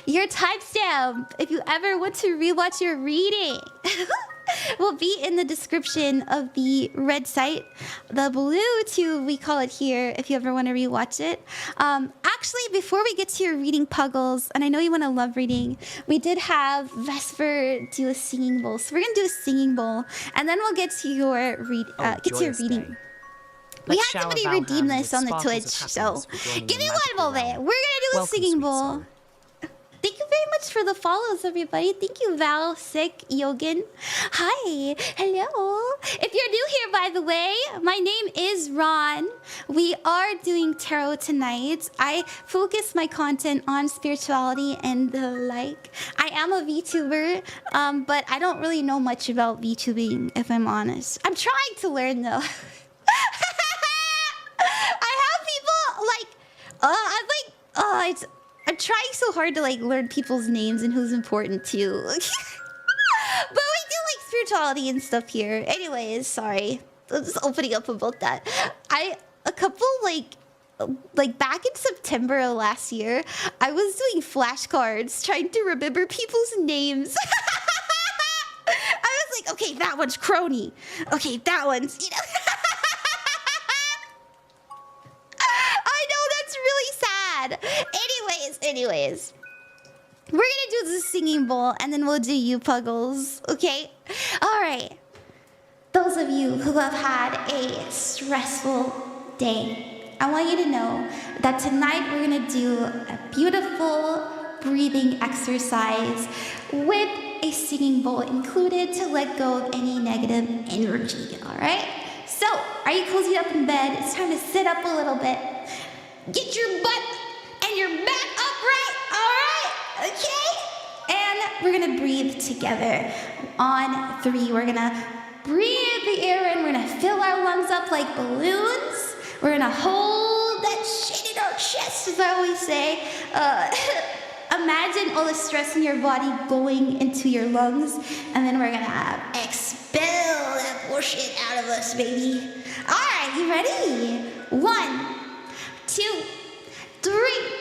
your timestamp, if you ever want to rewatch your reading, will be in the description of the red site. The blue too, we call it here, if you ever want to rewatch it. Actually, before we get to your reading, Puggles, and I know you want to love reading, we did have Vesper do a singing bowl. So we're going to do a singing bowl, and then we'll get to your reading. Day. We had somebody redeem this on the Twitch, so give me one moment. We're gonna do a singing bowl. Thank you very much for the follows, everybody. Thank you, Val, Sick, Yogan. Hi, hello. If you're new here, by the way, my name is Ron. We are doing tarot tonight. I focus my content on spirituality and the like. I am a VTuber, but I don't really know much about VTubing, if I'm honest. I'm trying to learn, though. I'm trying so hard to learn people's names and who's important too. But we do spirituality and stuff here. Anyways, sorry. I'm just opening up about that. A couple back in September of last year, I was doing flashcards trying to remember people's names. I was like, okay, that one's Crony. Okay, that one's, Anyways, we're gonna do the singing bowl, and then we'll do you, Puggles, okay? All right. Those of you who have had a stressful day, I want you to know that tonight we're gonna do a beautiful breathing exercise with a singing bowl included to let go of any negative energy, all right? So, are you cozy up in bed? It's time to sit up a little bit. Get your butt and your back upright, all right? Okay? And we're gonna breathe together. On 3, we're gonna breathe the air in. We're gonna fill our lungs up like balloons. We're gonna hold that shit in our chest, as I always say. Imagine all the stress in your body going into your lungs, and then we're gonna expel that bullshit out of us, baby. All right, you ready? 1, 2, 3.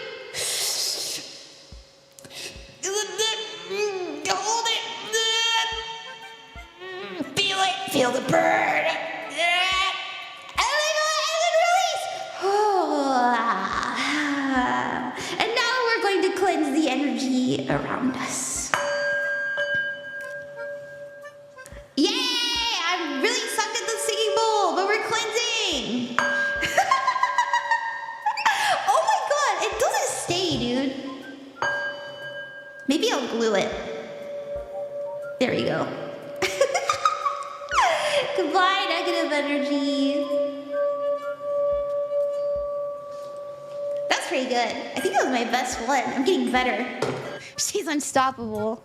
Hold it. Feel it. Feel the burn. And then release. And now we're going to cleanse the energy around us. Yay! I'm really sucked at the singing bowl, but we're cleansing. It doesn't stay, dude. Maybe I'll glue it. There we go. Goodbye, negative energy. That's pretty good. I think that was my best one. I'm getting better. She's unstoppable.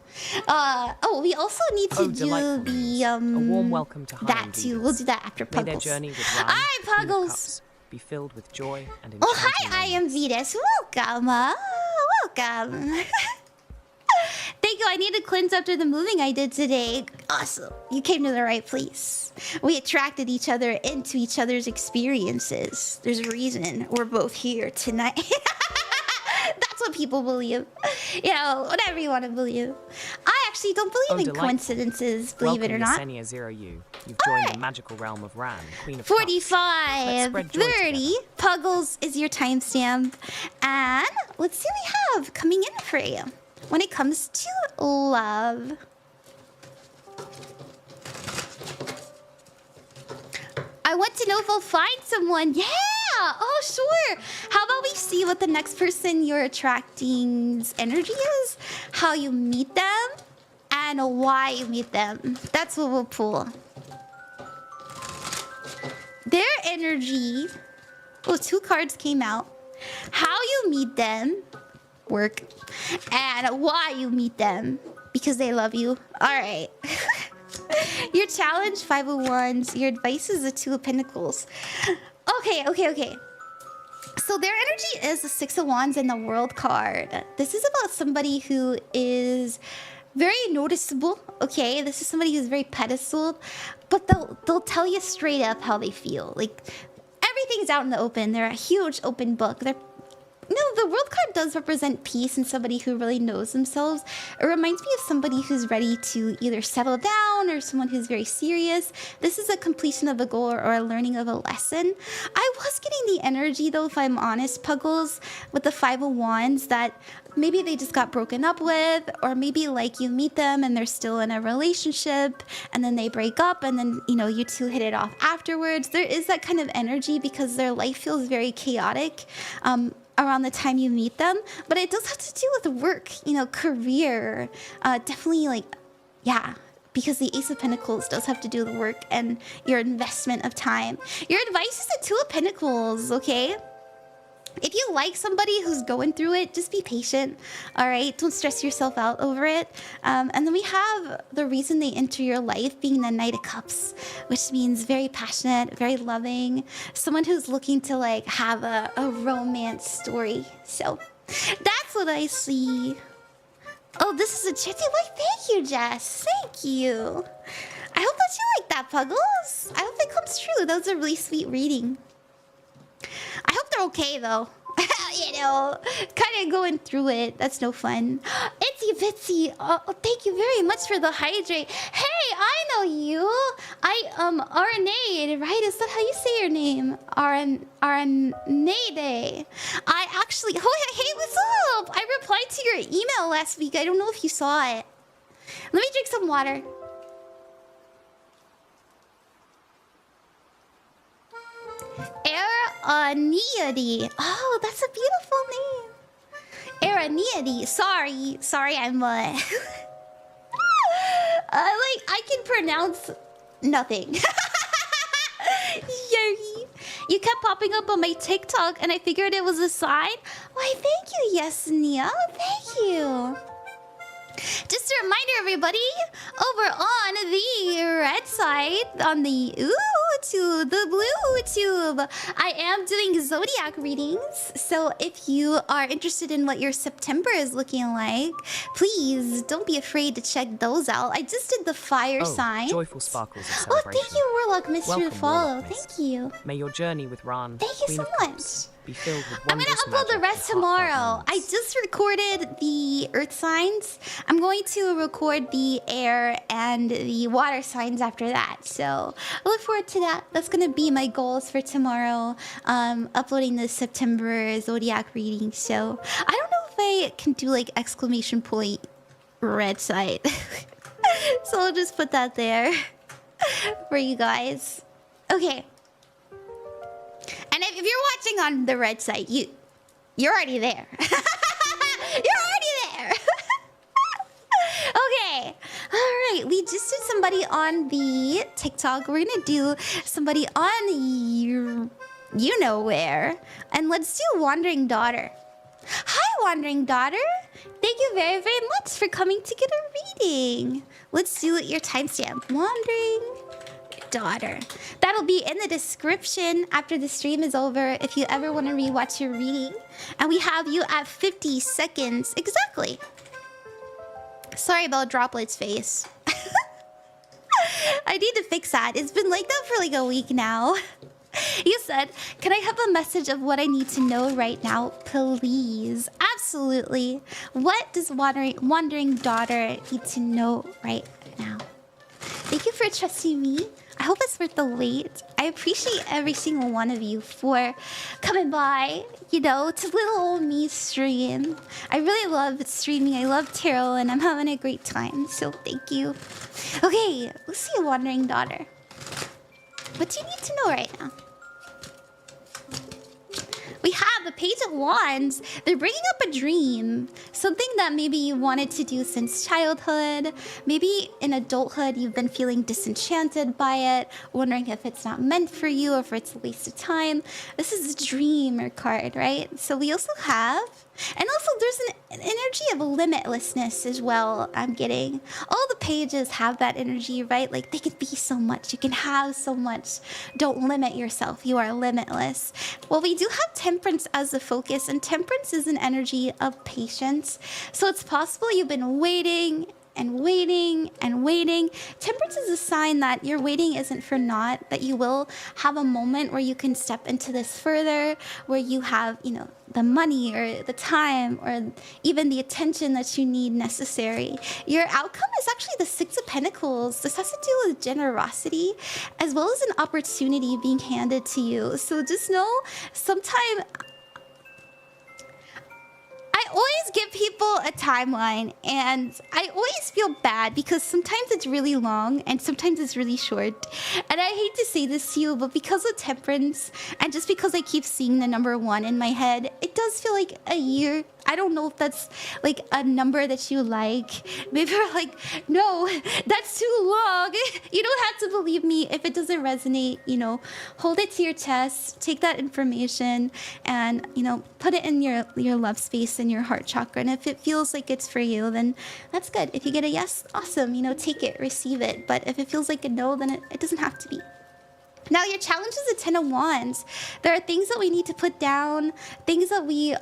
Oh, we also need to do the a warm welcome to that too. We'll do that after Puggles. May their journey with Ran, Alright, Puggles. Be filled with joy and Oh, hi, ENVtuber. Welcome. Welcome. Thank you. I need to cleanse after the moving I did today. Awesome. You came to the right place. We attracted each other into each other's experiences. There's a reason we're both here tonight. That's what people believe. You know, whatever you want to believe. I actually don't believe in coincidences, believe it or not. Yesenia Zero U. You've joined the magical realm of Ran, Queen of 45, 30. Puggles is your timestamp. And let's see what we have coming in for you when it comes to love. I want to know if I'll find someone. Yeah! Oh, sure. How about we see what the next person you're attracting's energy is, how you meet them, and why you meet them. That's what we'll pull. Their energy. Oh, 2 cards came out. How you meet them. Work. And why you meet them. Because they love you. Alright. Your challenge, 501s. Your advice is the 2 of Pentacles. Okay. So their energy is the 6 of Wands and the World card. This is about somebody who is very noticeable, okay? This is somebody who's very pedestaled, but they'll tell you straight up how they feel. Like, everything's out in the open. They're a huge open book. The World card does represent peace and somebody who really knows themselves. It reminds me of somebody who's ready to either settle down or someone who's very serious. This is a completion of a goal or a learning of a lesson. I was getting the energy, though, if I'm honest, Puggles, with the 5 of Wands, that maybe they just got broken up with, or maybe like you meet them and they're still in a relationship and then they break up and then, you know, you two hit it off afterwards. There is that kind of energy because their life feels very chaotic. Around the time you meet them, but it does have to do with work, you know, career, definitely, like, yeah, because the Ace of Pentacles does have to do with work and your investment of time. Your advice is the 2 of Pentacles, okay? If you like somebody who's going through it, just be patient, all right? Don't stress yourself out over it. And then we have the reason they enter your life being the Knight of Cups, which means very passionate, very loving, someone who's looking to, like, have a romance story. So that's what I see. Oh, this is a chitty. Why, thank you, Jess. Thank you. I hope that you like that, Puggles. I hope it comes true. That was a really sweet reading. I hope they're okay, though. You know, kind of going through it. That's no fun. Itsy Bitsy. Oh, thank you very much for the hydrate. Hey, I know you. Aranade, right? Is that how you say your name? Aranade. I actually... Oh, hey, what's up? I replied to your email last week. I don't know if you saw it. Let me drink some water. Araniadi. Oh, that's a beautiful name. Araniadi. Sorry, I'm like I can pronounce nothing. Yuri. You kept popping up on my TikTok and I figured it was a sign. Why, thank you, Yesenia. Thank you. Just a reminder, everybody, over on the red side, on the tube, the blue tube, I am doing zodiac readings. So if you are interested in what your September is looking like, please don't be afraid to check those out. I just did the fire sign. Joyful sparkles of celebration. Oh, thank you, Warlock Mystery to follow. Thank you. May your journey with Ran, thank you so much. Be filled with I'm gonna upload the rest tomorrow. I just recorded the earth signs. I'm going to record the air and the water signs after that. So I look forward to that. That's gonna be my goals for tomorrow. Uploading the September zodiac reading. So I don't know if I can do like exclamation point red site. So I'll just put that there for you guys. Okay. And if you're watching on the red site, you're already there. You're already there. Okay. All right. We just did somebody on the TikTok. We're going to do somebody on you know where. And let's do Wandering Daughter. Hi, Wandering Daughter. Thank you very, very much for coming to get a reading. Let's do your timestamp. Wandering Daughter. That'll be in the description after the stream is over if you ever want to rewatch your reading. And we have you at 50 seconds exactly. Sorry about Droplet's face. I need to fix that. It's been like that for like a week now. You said, can I have a message of what I need to know right now, please? Absolutely. What does Wandering Daughter need to know right now? Thank you for trusting me. I hope it's worth the wait. I appreciate every single one of you for coming by, you know, to little old me stream. I really love streaming. I love tarot and I'm having a great time. So thank you. Okay, let's see, Wandering Daughter. What do you need to know right now? We have the Page of Wands. They're bringing up a dream. Something that maybe you wanted to do since childhood. Maybe in adulthood you've been feeling disenchanted by it, wondering if it's not meant for you or if it's a waste of time. This is a dreamer card, right? So we also have... And also there's an energy of limitlessness as well, I'm getting. All the pages have that energy, right? Like they can be so much. You can have so much. Don't limit yourself. You are limitless. Well, we do have Temperance as the focus, and Temperance is an energy of patience. So it's possible you've been waiting and waiting and waiting. Temperance is a sign that your waiting isn't for naught, that you will have a moment where you can step into this further, where you have, you know, the money or the time or even the attention that you need necessary. Your outcome is actually the Six of Pentacles. This has to do with generosity as well as an opportunity being handed to you. So just know, sometime I always give people a timeline and I always feel bad because sometimes it's really long and sometimes it's really short. And I hate to say this to you, but because of Temperance and just because I keep seeing the number 1 in my head, it does feel like a year. I don't know if that's like a number that you like. Maybe you're like, no, that's too long. You don't have to believe me if it doesn't resonate, you know, hold it to your chest, take that information and, you know, put it in your love space and your heart chakra. And if it feels like it's for you, then that's good. If you get a yes, awesome, you know, take it, receive it. But if it feels like a no, then it doesn't have to be. Now, your challenge is the Ten of Wands. There are things that we need to put down, things that we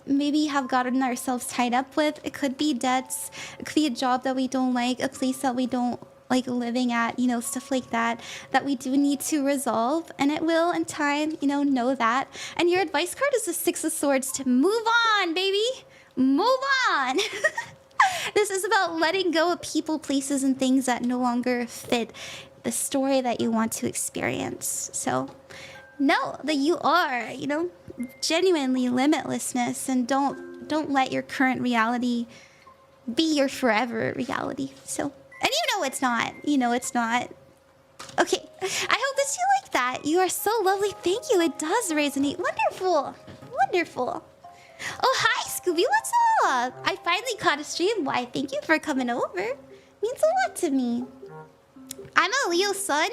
maybe have gotten ourselves tied up with. It could be debts, it could be a job that we don't like, a place that we don't like living at, you know, stuff like that, that we do need to resolve. And it will in time, you know that. And your advice card is the Six of Swords to move on, baby. Move on. This is about letting go of people, places, and things that no longer fit the story that you want to experience. So know that you are, you know, genuinely limitlessness, and don't let your current reality be your forever reality. So, and you know it's not. You know it's not. Okay, I hope that you like that. You are so lovely. Thank you. It does resonate. Wonderful. Wonderful. Oh, hi, Scooby. What's up? I finally caught a stream. Why, thank you for coming over. Means a lot to me. I'm a Leo Sun,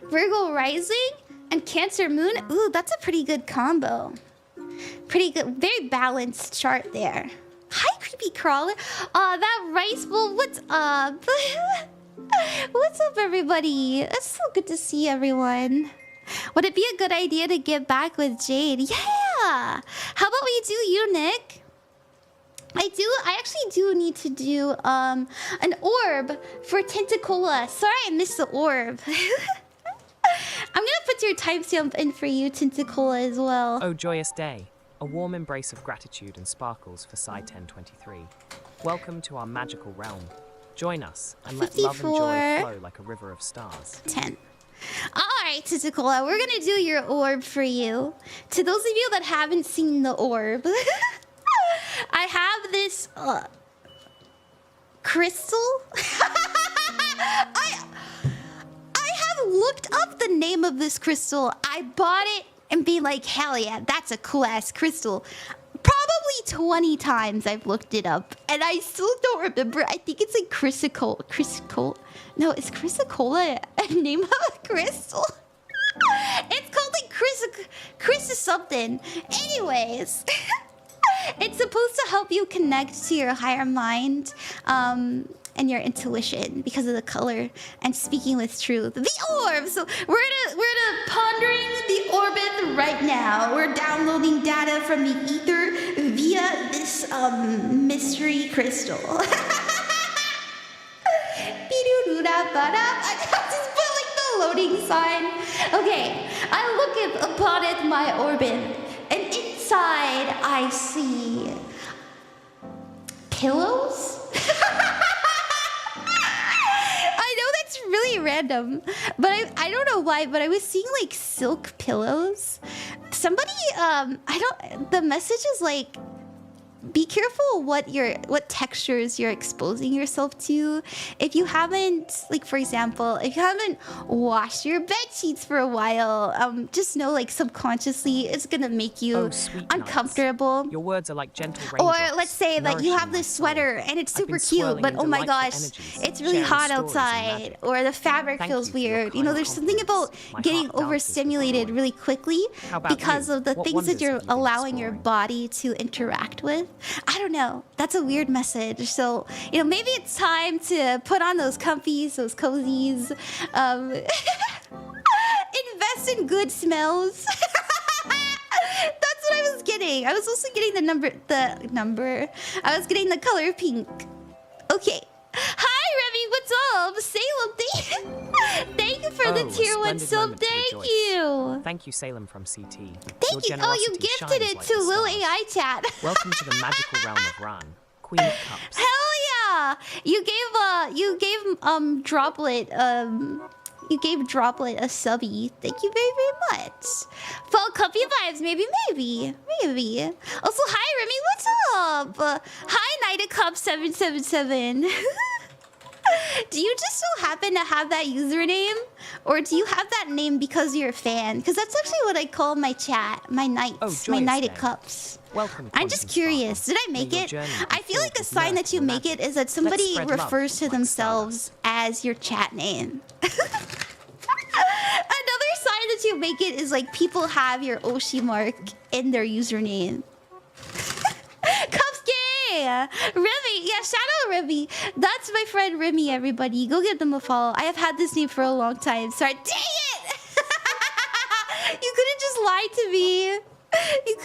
Virgo Rising, and Cancer Moon. Ooh, that's a pretty good combo. Pretty good, very balanced chart there. Hi, Creepy Crawler. That Rice Bowl, what's up? What's up, everybody? It's so good to see everyone. Would it be a good idea to get back with Jade? Yeah! How about we do you, Nick? I actually do need to do an orb for Tentacola. Sorry I missed the orb. I'm gonna put your timestamp in for you, Tentacola, as well. Oh, joyous day. A warm embrace of gratitude and sparkles for Psi 1023. Welcome to our magical realm. Join us and let love and joy flow like a river of stars. 10. Alright, Tentacola, we're gonna do your orb for you. To those of you that haven't seen the orb, I have this crystal. I have looked up the name of this crystal. I bought it and be like, hell yeah, that's a cool ass crystal. Probably 20 times I've looked it up and I still don't remember. I think it's like Chrysicola. No, is Chrysicola a name of a crystal? It's called like Chrysis something. Anyways. It's supposed to help you connect to your higher mind and your intuition because of the color and speaking with truth. The orb! So we're at pondering the orbit right now. We're downloading data from the ether via this mystery crystal. I just put like the loading sign. Okay, I look upon it my orbit, and inside I see pillows. I know that's really random, but I don't know why, but I was seeing like silk pillows. Somebody the message is like, be careful what textures you're exposing yourself to. If you haven't, like for example, if you haven't washed your bed sheets for a while, just know like subconsciously it's gonna make you uncomfortable. Your words are like gentle raindrops. Or let's say that you have this sweater and it's super cute, but oh my gosh, it's really hot outside, or the fabric feels weird. You know, there's something about getting overstimulated really quickly because of the things that you're allowing your body to interact with. I don't know. That's a weird message. So, you know, maybe it's time to put on those comfies, those cozies. Invest in good smells. That's what I was getting. I was also getting the number. I was getting the color pink. Okay. Hi, Remy. What's up? Salem, thank you for the tier 1 sub. Thank you. Thank you, Salem from CT. Thank you. Oh, you gifted it to Lil AI chat. Welcome to the magical realm of Ran, Queen of Cups. Hell yeah! You gave Droplet a subby. Thank you very, very much. Fall comfy vibes, maybe. Also, hi Remy, what's up? Hi Night Cup 777. Do you just so happen to have that username? Or do you have that name because you're a fan? Because that's actually what I call my chat, my nights, my Nighted Cups. Welcome. I'm just curious. Did I make it? I feel like a sign that you make it is that somebody refers to themselves as your chat name. Another sign that you make it is like people have your Oshi mark in their username. Cups gay! Remy! Yeah, shout out Remy. That's my friend Remy, everybody. Go give them a follow. I have had this name for a long time. Sorry. Dang it! You could have just lied to me. You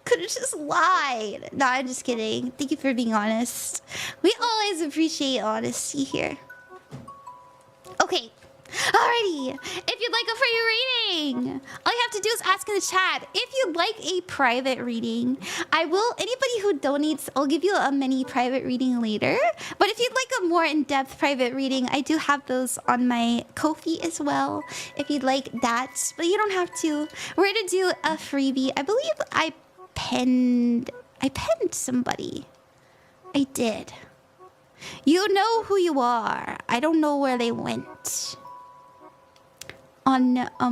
could have just lied. No, I'm just kidding. Thank you for being honest. We always appreciate honesty here. Okay. Alrighty, if you'd like a free reading, all you have to do is ask in the chat. If you'd like a private reading, anybody who donates, I'll give you a mini private reading later. But if you'd like a more in-depth private reading, I do have those on my Ko-fi as well, if you'd like that. But you don't have to. We're gonna do a freebie. I believe I penned somebody. I did. You know who you are. I don't know where they went. On there it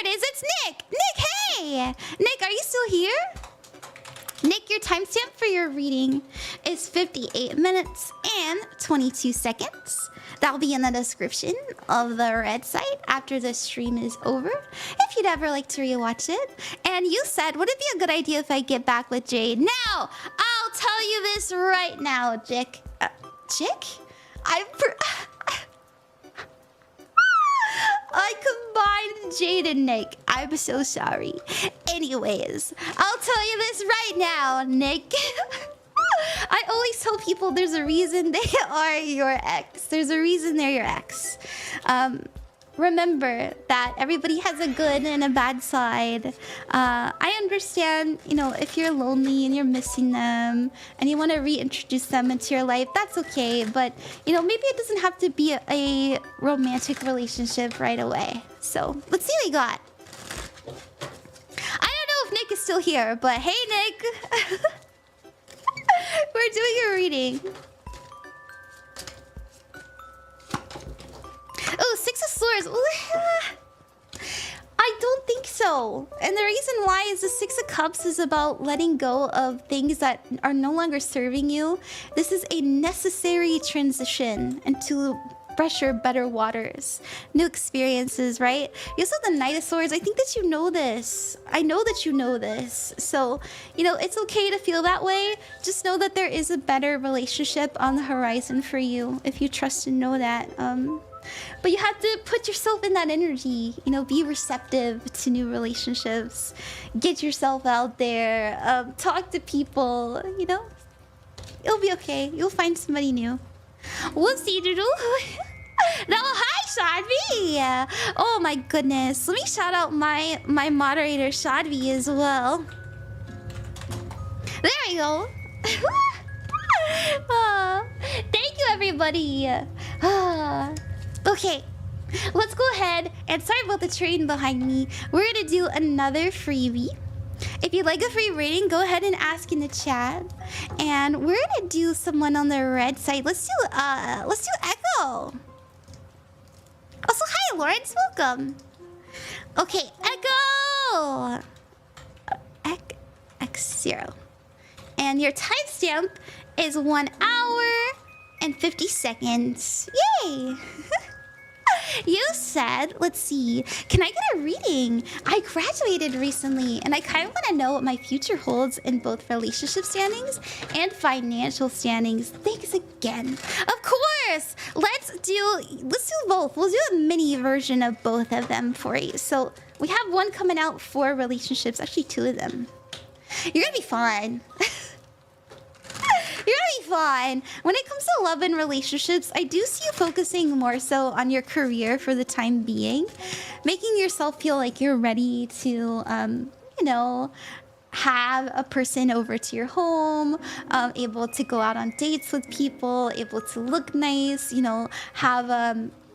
is. It's Nick. Nick, hey, Nick, are you still here? Nick, your timestamp for your reading is 58 minutes and 22 seconds. That'll be in the description of the red site after the stream is over, if you'd ever like to rewatch it. And you said, would it be a good idea if I get back with Jade? Now, I'll tell you this right now, Jick. Jick? I combined Jade and Nick. I'm so sorry. Anyways, I'll tell you this right now, Nick. I always tell people there's a reason they are your ex. There's a reason they're your ex. Remember that everybody has a good and a bad side. I understand, you know, if you're lonely and you're missing them and you want to reintroduce them into your life, that's okay. But, you know, maybe it doesn't have to be a romantic relationship right away. So let's see what we got. I don't know if Nick is still here, but hey, Nick. We're doing a reading. Oh, 6 of Swords. I don't think so. And the reason why is the 6 of Cups is about letting go of things that are no longer serving you. This is a necessary transition into fresher, better waters, new experiences, right? You also have the Knight of Swords. I think that you know this. I know that you know this. So, you know, it's okay to feel that way. Just know that there is a better relationship on the horizon for you if you trust and know that. But you have to put yourself in that energy, you know, be receptive to new relationships, get yourself out there, talk to people, you know. It'll be okay. You'll find somebody new. Whoopsie doodle. No, hi, Shadvi. Oh my goodness. Let me shout out my moderator, Shadvi, as well. There we go. Thank you, everybody. Okay, let's go ahead and sorry about the train behind me. We're gonna do another freebie. If you'd like a free rating, go ahead and ask in the chat. And we're gonna do someone on the red side. Let's do Echo. Also, hi Lawrence, welcome. Okay, Echo. X0. And your timestamp is 1 hour and 50 seconds. Yay! You said, let's see, can I get a reading? I graduated recently and I kind of want to know what my future holds in both relationship standings and financial standings. Thanks again. Of course! Let's do both. We'll do a mini version of both of them for you. So we have one coming out for relationships, actually 2 of them. You're gonna be fine. You're gonna be fine. When it comes to love and relationships, I do see you focusing more so on your career for the time being. Making yourself feel like you're ready to, you know, have a person over to your home, able to go out on dates with people, able to look nice, you know, have,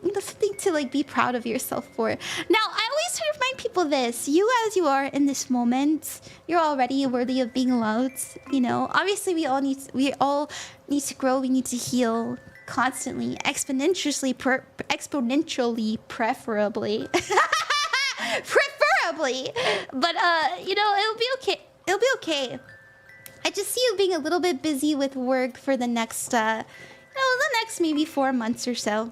you know, something to like be proud of yourself for. Now, I always try to remind people this: you as you are in this moment, you're already worthy of being loved. You know, obviously we all need to grow. We need to heal constantly, exponentially, preferably, preferably. But you know, it'll be okay. It'll be okay. I just see you being a little bit busy with work for the next, you know, the next maybe 4 months or so.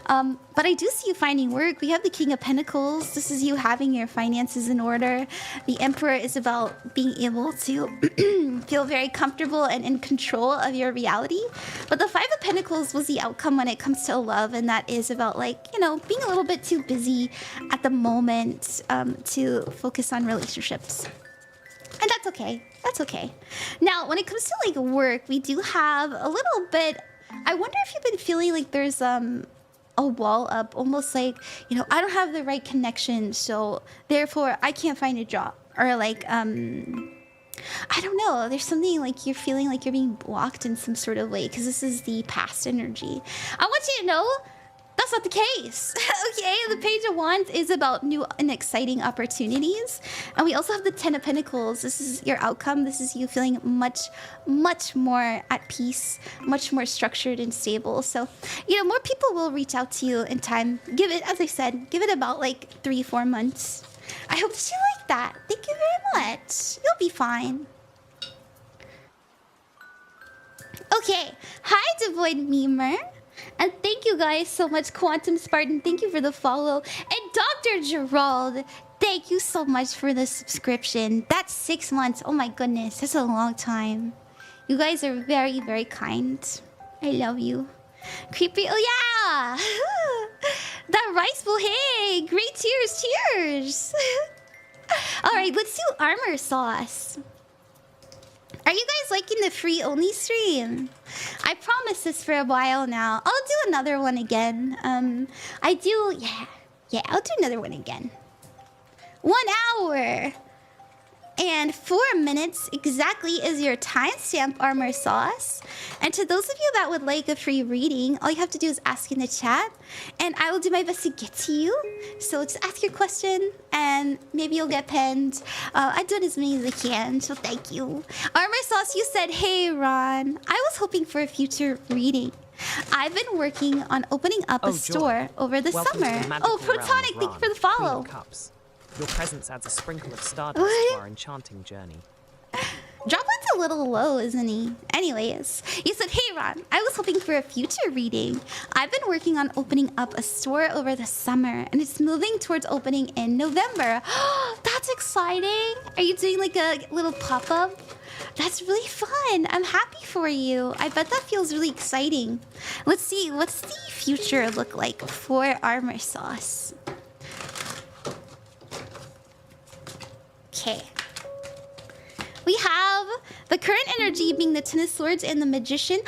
But I do see you finding work. We have the King of Pentacles. This is you having your finances in order. The Emperor is about being able to feel very comfortable and in control of your reality. But the Five of Pentacles was the outcome when it comes to love, and that is about, like, you know, being a little bit too busy at the moment to focus on relationships. And that's okay. That's okay. Now, when it comes to like work, we do have a little bit. I wonder if you've been feeling like there's a wall up, almost like, you know, I don't have the right connection, so therefore I can't find a job, or like I don't know, there's something like you're feeling like you're being blocked in some sort of way, because this is the past energy. I want you to know that's not the case. Okay, the Page of Wands is about new and exciting opportunities. And we also have the Ten of Pentacles. This is your outcome. This is you feeling much, much more at peace, much more structured and stable. So, you know, more people will reach out to you in time. Give it, as I said, give it about like 3-4 months. I hope that you like that. Thank you very much. You'll be fine. Okay, hi Devoid Memer. And thank you guys so much, Quantum Spartan. Thank you for the follow. And Dr. Gerald, thank you so much for the subscription. That's 6 months. Oh my goodness, that's a long time. You guys are very, very kind. I love you. Creepy. Oh yeah! That rice bowl. Hey, great cheers, cheers. Alright, let's do armor sauce. Are you guys liking the free only stream? I promised this for a while now. I'll do another one again. I'll do another one again. 1 hour and 4 minutes exactly is your timestamp, armor sauce. And to those of you that would like a free reading, all you have to do is ask in the chat, and I will do my best to get to you. So just ask your question, and maybe you'll get penned. I've done as many as I can, so thank you. Armor sauce, you said, hey Ron, I was hoping for a future reading. I've been working on opening up a store over the summer. Oh, Protonic, thank you for the follow. Your presence adds a sprinkle of stardust to our enchanting journey. Droplets a little low, isn't he? Anyways, you said, hey Ron, I was hoping for a future reading. I've been working on opening up a store over the summer, and it's moving towards opening in November. That's exciting. Are you doing like a little pop-up? That's really fun. I'm happy for you. I bet that feels really exciting. Let's see, what's the future look like for armorsauce? Okay. We have the current energy being the Ten of Swords and the Magician.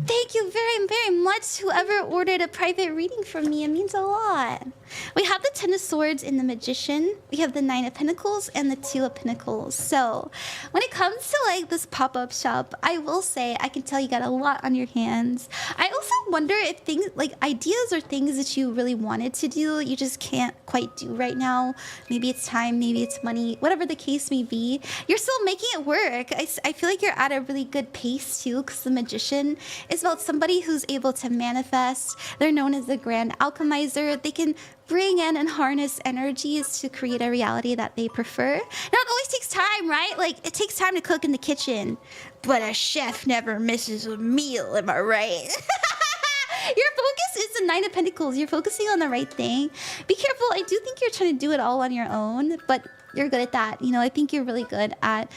Thank you very, very much, whoever ordered a private reading from me. It means a lot. We have the Ten of Swords and the Magician. We have the Nine of Pentacles and the Two of Pentacles. So when it comes to like this pop-up shop, I will say I can tell you got a lot on your hands. I also wonder if things like ideas or things that you really wanted to do, you just can't quite do right now. Maybe it's time, maybe it's money, whatever the case may be. You're still making it work. I feel like you're at a really good pace too, because the Magician is about somebody who's able to manifest. They're known as the Grand Alchemizer. They can bring in and harness energies to create a reality that they prefer. Now, it always takes time, right? Like, it takes time to cook in the kitchen, but a chef never misses a meal, am I right? Your focus is the Nine of Pentacles. You're focusing on the right thing. Be careful. I do think you're trying to do it all on your own, but you're good at that. You know, I think you're really good at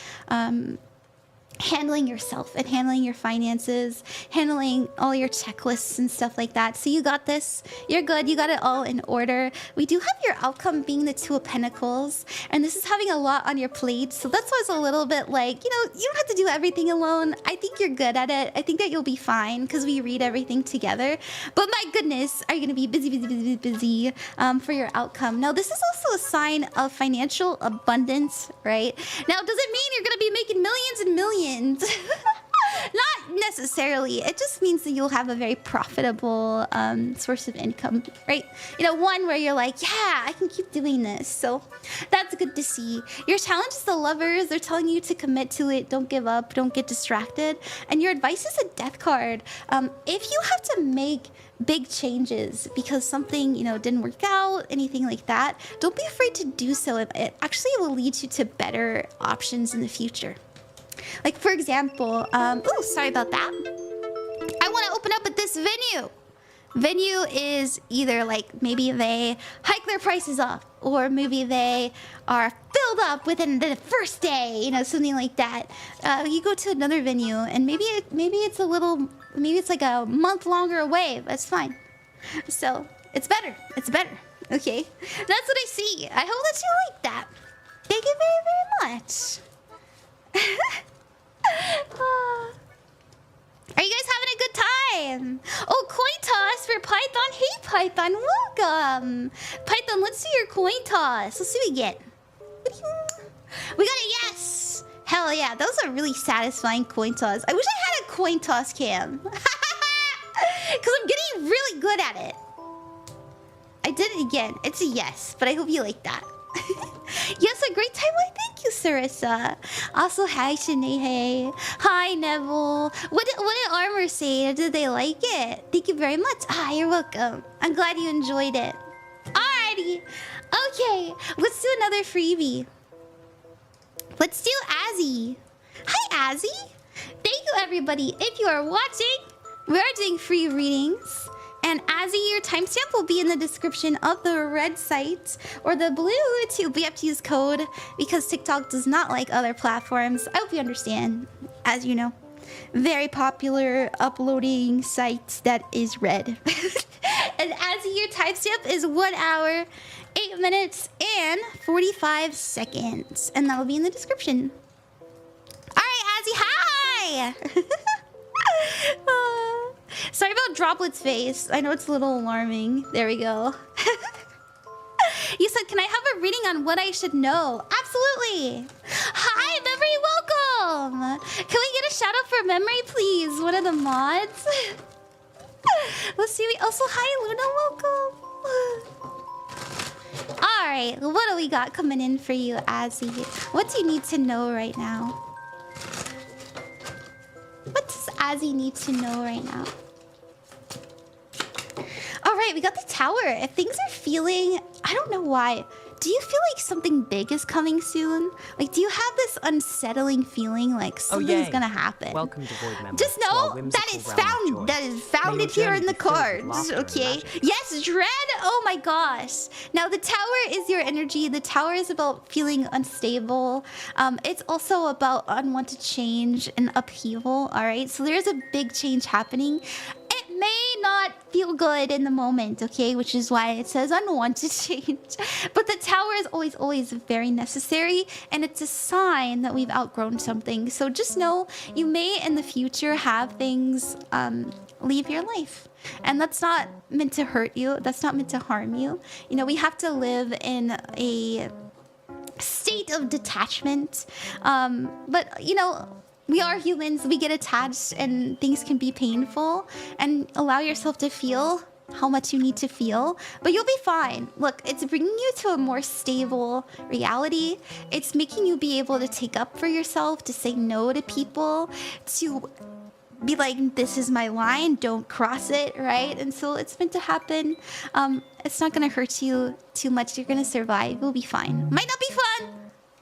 handling yourself and handling your finances, handling all your checklists and stuff like that. So you got this. You're good. You got it all in order. We do have your outcome being the Two of Pentacles, and this is having a lot on your plate. So that's why it's a little bit like, you know, you don't have to do everything alone. I think you're good at it. I think that you'll be fine because we read everything together. But my goodness, are you going to be busy for your outcome? Now, this is also a sign of financial abundance, right? Now, does it mean you're going to be making millions and millions? Not necessarily. It just means that you'll have a very profitable source of income, right? You know, one where you're like, yeah, I can keep doing this. So that's good to see. Your challenge is the Lovers. They're telling you to commit to it. Don't give up. Don't get distracted. And your advice is a Death card. If you have to make big changes because something, you know, didn't work out, anything like that, don't be afraid to do so. It actually will lead you to better options in the future. Like, for example, oh, sorry about that. I want to open up at this venue. Venue is either like maybe they hike their prices up, or maybe they are filled up within the first day, you know, something like that. You go to another venue, and maybe it's a little, maybe it's like a month longer away. That's fine. So it's better. It's better. Okay, that's what I see. I hope that you like that. Thank you very, very much. Are you guys having a good time? Oh, coin toss for Python. Hey, Python, welcome. Python, let's see your coin toss. Let's see what we get. We got a yes. Hell yeah, those are really satisfying coin toss. I wish I had a coin toss cam. Because I'm getting really good at it. I did it again. It's a yes, but I hope you like that. Yes, a great time. Why, thank you, Sarissa. Also, hi, Shanae. Hi, Neville. What did Armor say? Did they like it? Thank you very much. Ah, you're welcome. I'm glad you enjoyed it. Alrighty. Okay, let's do another freebie. Let's do Azzy. Hi, Azzy. Thank you, everybody. If you are watching, we are doing free readings. And Azzy, your timestamp will be in the description of the red site or the blue tube. We have to use code because TikTok does not like other platforms. I hope you understand. As you know, very popular uploading site that is red. And Azzy, your timestamp is 1 hour, 8 minutes, and 45 seconds. And that'll be in the description. All right, Azzy, hi! Sorry about Droplet's face. I know it's a little alarming. There we go. You said, can I have a reading on what I should know? Absolutely. Hi, Memory, welcome. Can we get a shout out for Memory, please? One of the mods. Let's see. Also, hi, Luna, welcome. All right, what do we got coming in for you, Azzy? What do you need to know right now? What does Azzy need to know right now? All right, we got the Tower. If things are feeling, I don't know why, do you feel like something big is coming soon? Like, do you have this unsettling feeling like something's gonna happen? Welcome, Devoid members. Just know that is founded here in the cards, okay? Yes, Dread! Oh my gosh. Now, the tower is your energy. The tower is about feeling unstable. It's also about unwanted change and upheaval, alright? So there's a big change happening. It may not feel good in the moment, okay? Which is why it says unwanted change. But the tower is always very necessary, and it's a sign that we've outgrown something. So just know you may in the future have things leave your life. And that's not meant to hurt you. That's not meant to harm you. You know, we have to live in a state of detachment. But, you know, we are humans, we get attached and things can be painful, and allow yourself to feel how much you need to feel, but you'll be fine. Look, it's bringing you to a more stable reality. It's making you be able to take up for yourself, to say no to people, to be like, this is my line, don't cross it, right? And so it's meant to happen. It's not gonna hurt you too much. You're gonna survive. You'll be fine. Might not be fun,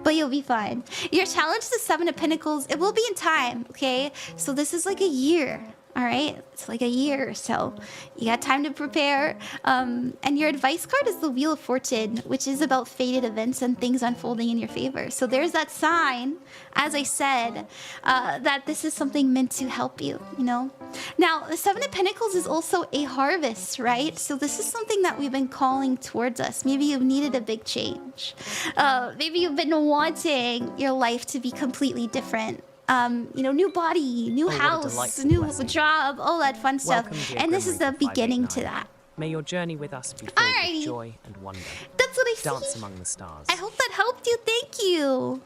but you'll be fine. Your challenge to 7 of Pentacles, it will be in time, okay? So this is like a year, all right? It's like a year or so. You got time to prepare. And your advice card is the Wheel of Fortune, which is about fated events and things unfolding in your favor. So there's that sign, as I said, that this is something meant to help you, you know? Now, the 7 of Pentacles is also a harvest, right? So this is something that we've been calling towards us. Maybe you've needed a big change. Maybe you've been wanting your life to be completely different. You know, new body, new house, new job, all that fun stuff. And this is the beginning to that. May your journey with us be filled with joy and wonder. That's what I see. Dance among the stars. I hope that helped you. Thank you.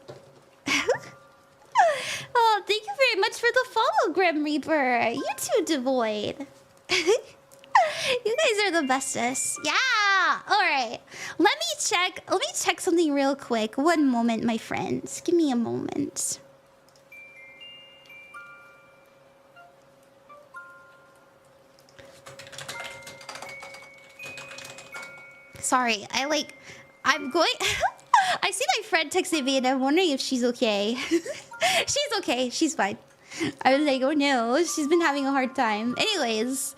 Oh, thank you very much for the follow, Grim Reaper. You too, Devoid. You guys are the bestest. Yeah. All right. Let me check something real quick. One moment, my friends. Give me a moment. Sorry, I'm going... I see my friend texting me and I'm wondering if she's okay. She's okay, she's fine. I was like, oh no, she's been having a hard time. Anyways.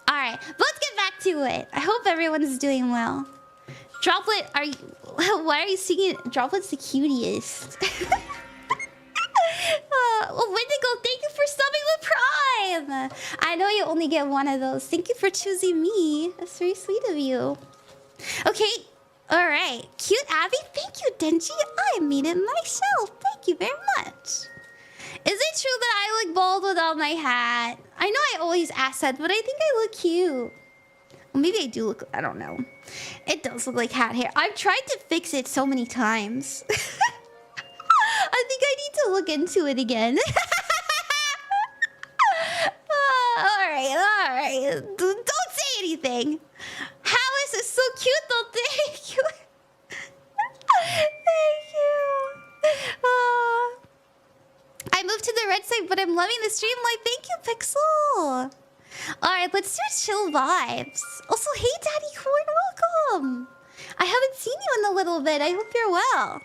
Alright, let's get back to it. I hope everyone's doing well. Droplet, why are you singing Droplet's the cutest? Well, Wendigo, thank you for subbing with Prime! I know you only get one of those. Thank you for choosing me. That's very sweet of you. Okay, alright. Cute Abby, thank you, Denji. I made it myself. Thank you very much. Is it true that I look bald without my hat? I know I always ask that, but I think I look cute. Well, maybe I do look... I don't know. It does look like hat hair. I've tried to fix it so many times. I think I need to look into it again. Alright. Don't say anything. How is it so cute though? Thank you. Thank you. I moved to the red side, but I'm loving the stream. Like, thank you, Pixel. Alright, let's do chill vibes. Also, hey, Daddy Corn, welcome. I haven't seen you in a little bit. I hope you're well.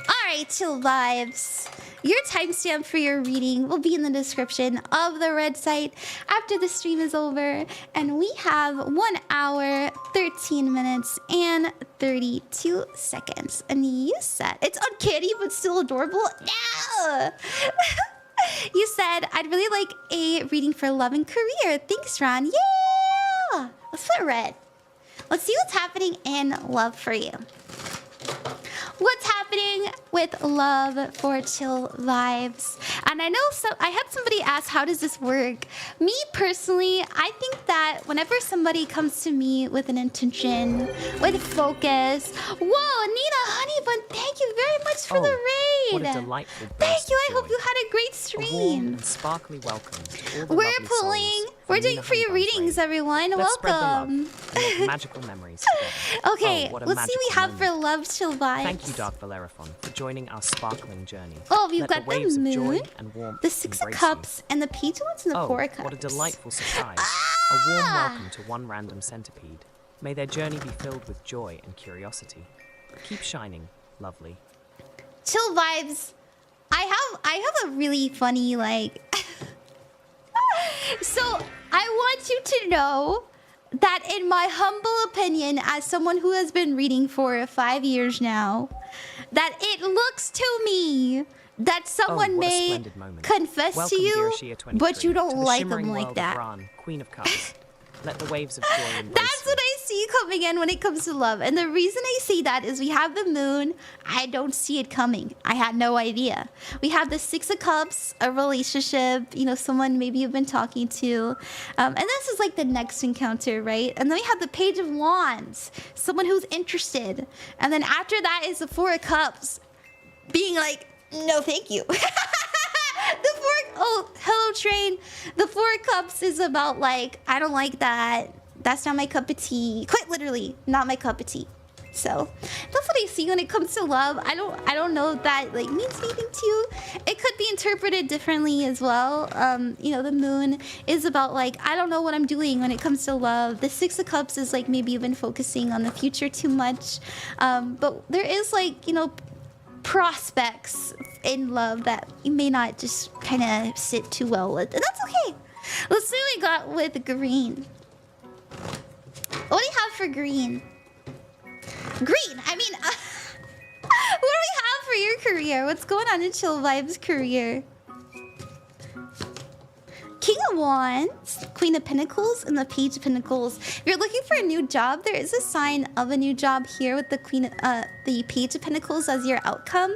Alright, chill vibes. Your timestamp for your reading will be in the description of the red site after the stream is over. And we have 1 hour, 13 minutes, and 32 seconds. And you said, it's uncanny but still adorable. No! You said, I'd really like a reading for love and career. Thanks, Ron. Yeah! Let's put red. Let's see what's happening in love for you. What's happening with love for chill vibes? And I know I had somebody ask, how does this work? Me personally, I think that whenever somebody comes to me with an intention, with focus... Whoa, Nina Honeybun, thank you very much for the raid. What a delightful thank you, I hope you had a great stream. A warm and sparkly welcome to all the We're pulling... We're doing free readings, everyone. Welcome. Magical memories. Okay, let's see what we have for love chill vibes. Thank you, Dark Bellerophon, for joining our sparkling journey. Oh, we've got the moon, and warmth the 6 of cups, and the Page Ones and the 4 of cups. What a delightful surprise. A warm welcome to one random centipede. May their journey be filled with joy and curiosity. Keep shining, lovely. Chill vibes. I have a really funny like. So I want you to know that in my humble opinion, as someone who has been reading for 5 years now, that it looks to me that someone may confess Welcome, to you, but you don't to the like shimmering them like world that. of Ran, Queen of Cups. Let the waves of joy embrace That's what I see coming in when it comes to love. And the reason I see that is we have the moon. I don't see it coming. I had no idea. We have the Six of Cups, a relationship, you know, someone maybe you've been talking to. And this is like the next encounter, right? And then we have the Page of Wands, someone who's interested. And then after that is the Four of Cups, being like, no, thank you. Oh, hello train. The Four of Cups is about like, I don't like that. That's not my cup of tea. Quite literally, not my cup of tea. So that's what I see when it comes to love. I don't know if that like means anything to you. It could be interpreted differently as well. You know, the moon is about like, I don't know what I'm doing when it comes to love. The Six of Cups is like maybe you've been focusing on the future too much. But there is like, you know, prospects in love that you may not just kind of sit too well with, and that's okay. Let's see what we got with green. What do you have for green? Green, I mean, what do we have for your career? What's going on in Chill Vibes' career? King of Wands, Queen of Pentacles, and the Page of Pentacles. If you're looking for a new job, there is a sign of a new job here with the the Page of Pentacles as your outcome.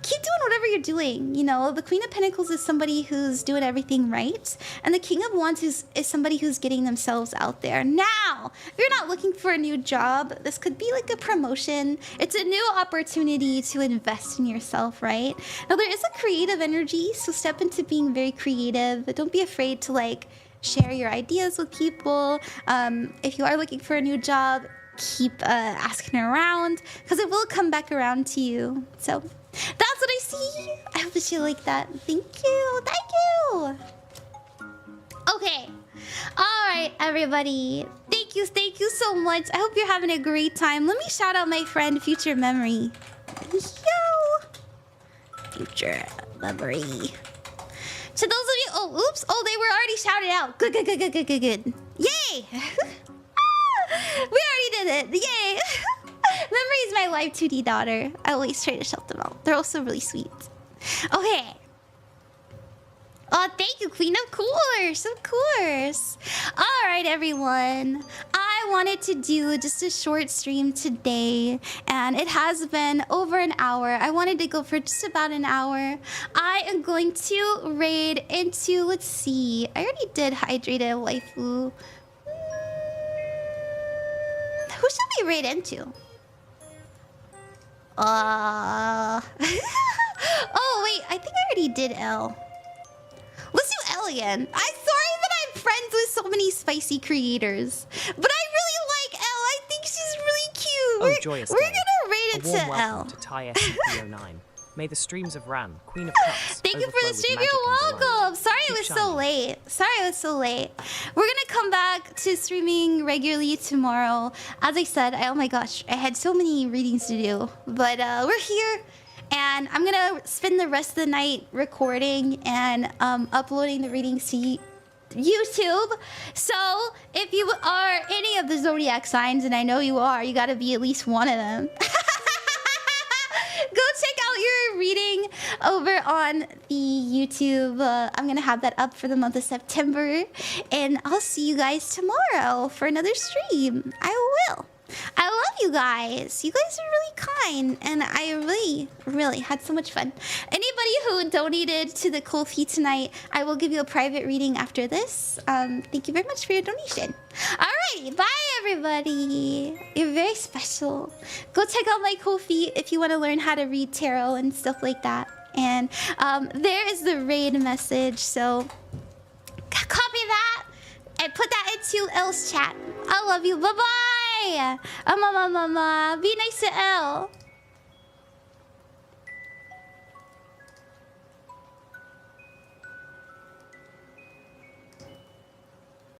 Keep doing whatever you're doing. You know, the Queen of Pentacles is somebody who's doing everything right, and the King of Wands is somebody who's getting themselves out there. Now, if you're not looking for a new job, this could be like a promotion. It's a new opportunity to invest in yourself, right? Now, there is a creative energy, so step into being very creative, but don't be afraid to like share your ideas with people. If you are looking for a new job, keep asking around, because it will come back around to you. So that's what I see. I hope that you like that. Thank you. Okay. All right, everybody. Thank you so much. I hope you're having a great time. Let me shout out my friend Future Memory. Yo, Future Memory. To those of you, oh, oops, oh, they were already shouted out. Good. Yay! We already did it. Yay! Memory is my live 2D daughter. I always try to shout them out. They're also really sweet. Okay. Oh, thank you, Queen of Course. Of course. All right, everyone. I wanted to do just a short stream today, and it has been over an hour. I wanted to go for just about an hour. I am going to raid into, let's see. I already did Hydrated Waifu. Who should we raid into? Oh, wait. I think I already did L. Let's do L again. I'm sorry that I'm friends with so many spicy creators, but I really like L. I think she's really cute. Joyous we're gonna rate it a warm to welcome L. to Thai SCP-09. May the streams of Ran, Queen of Cups, Thank you for overflow the with stream. magic You're and delight. welcome. Sorry it Keep was so shining. late. We're gonna come back to streaming regularly tomorrow. As I said, oh my gosh, I had so many readings to do, but we're here. And I'm gonna spend the rest of the night recording and uploading the readings to YouTube. So if you are any of the zodiac signs, and I know you are, you gotta be at least one of them. Go check out your reading over on the YouTube. I'm gonna have that up for the month of September, and I'll see you guys tomorrow for another stream. I will. I love you guys. You guys are really kind, and I really had so much fun. Anybody who donated to the Ko-fi tonight, I will give you a private reading after this. Thank you very much for your donation. Alrighty, bye everybody. You're very special. Go check out my Ko-fi if you want to learn how to read tarot and stuff like that. And there is the raid message, so copy that and put that into L's chat. I love you. Bye-bye. Be nice to L.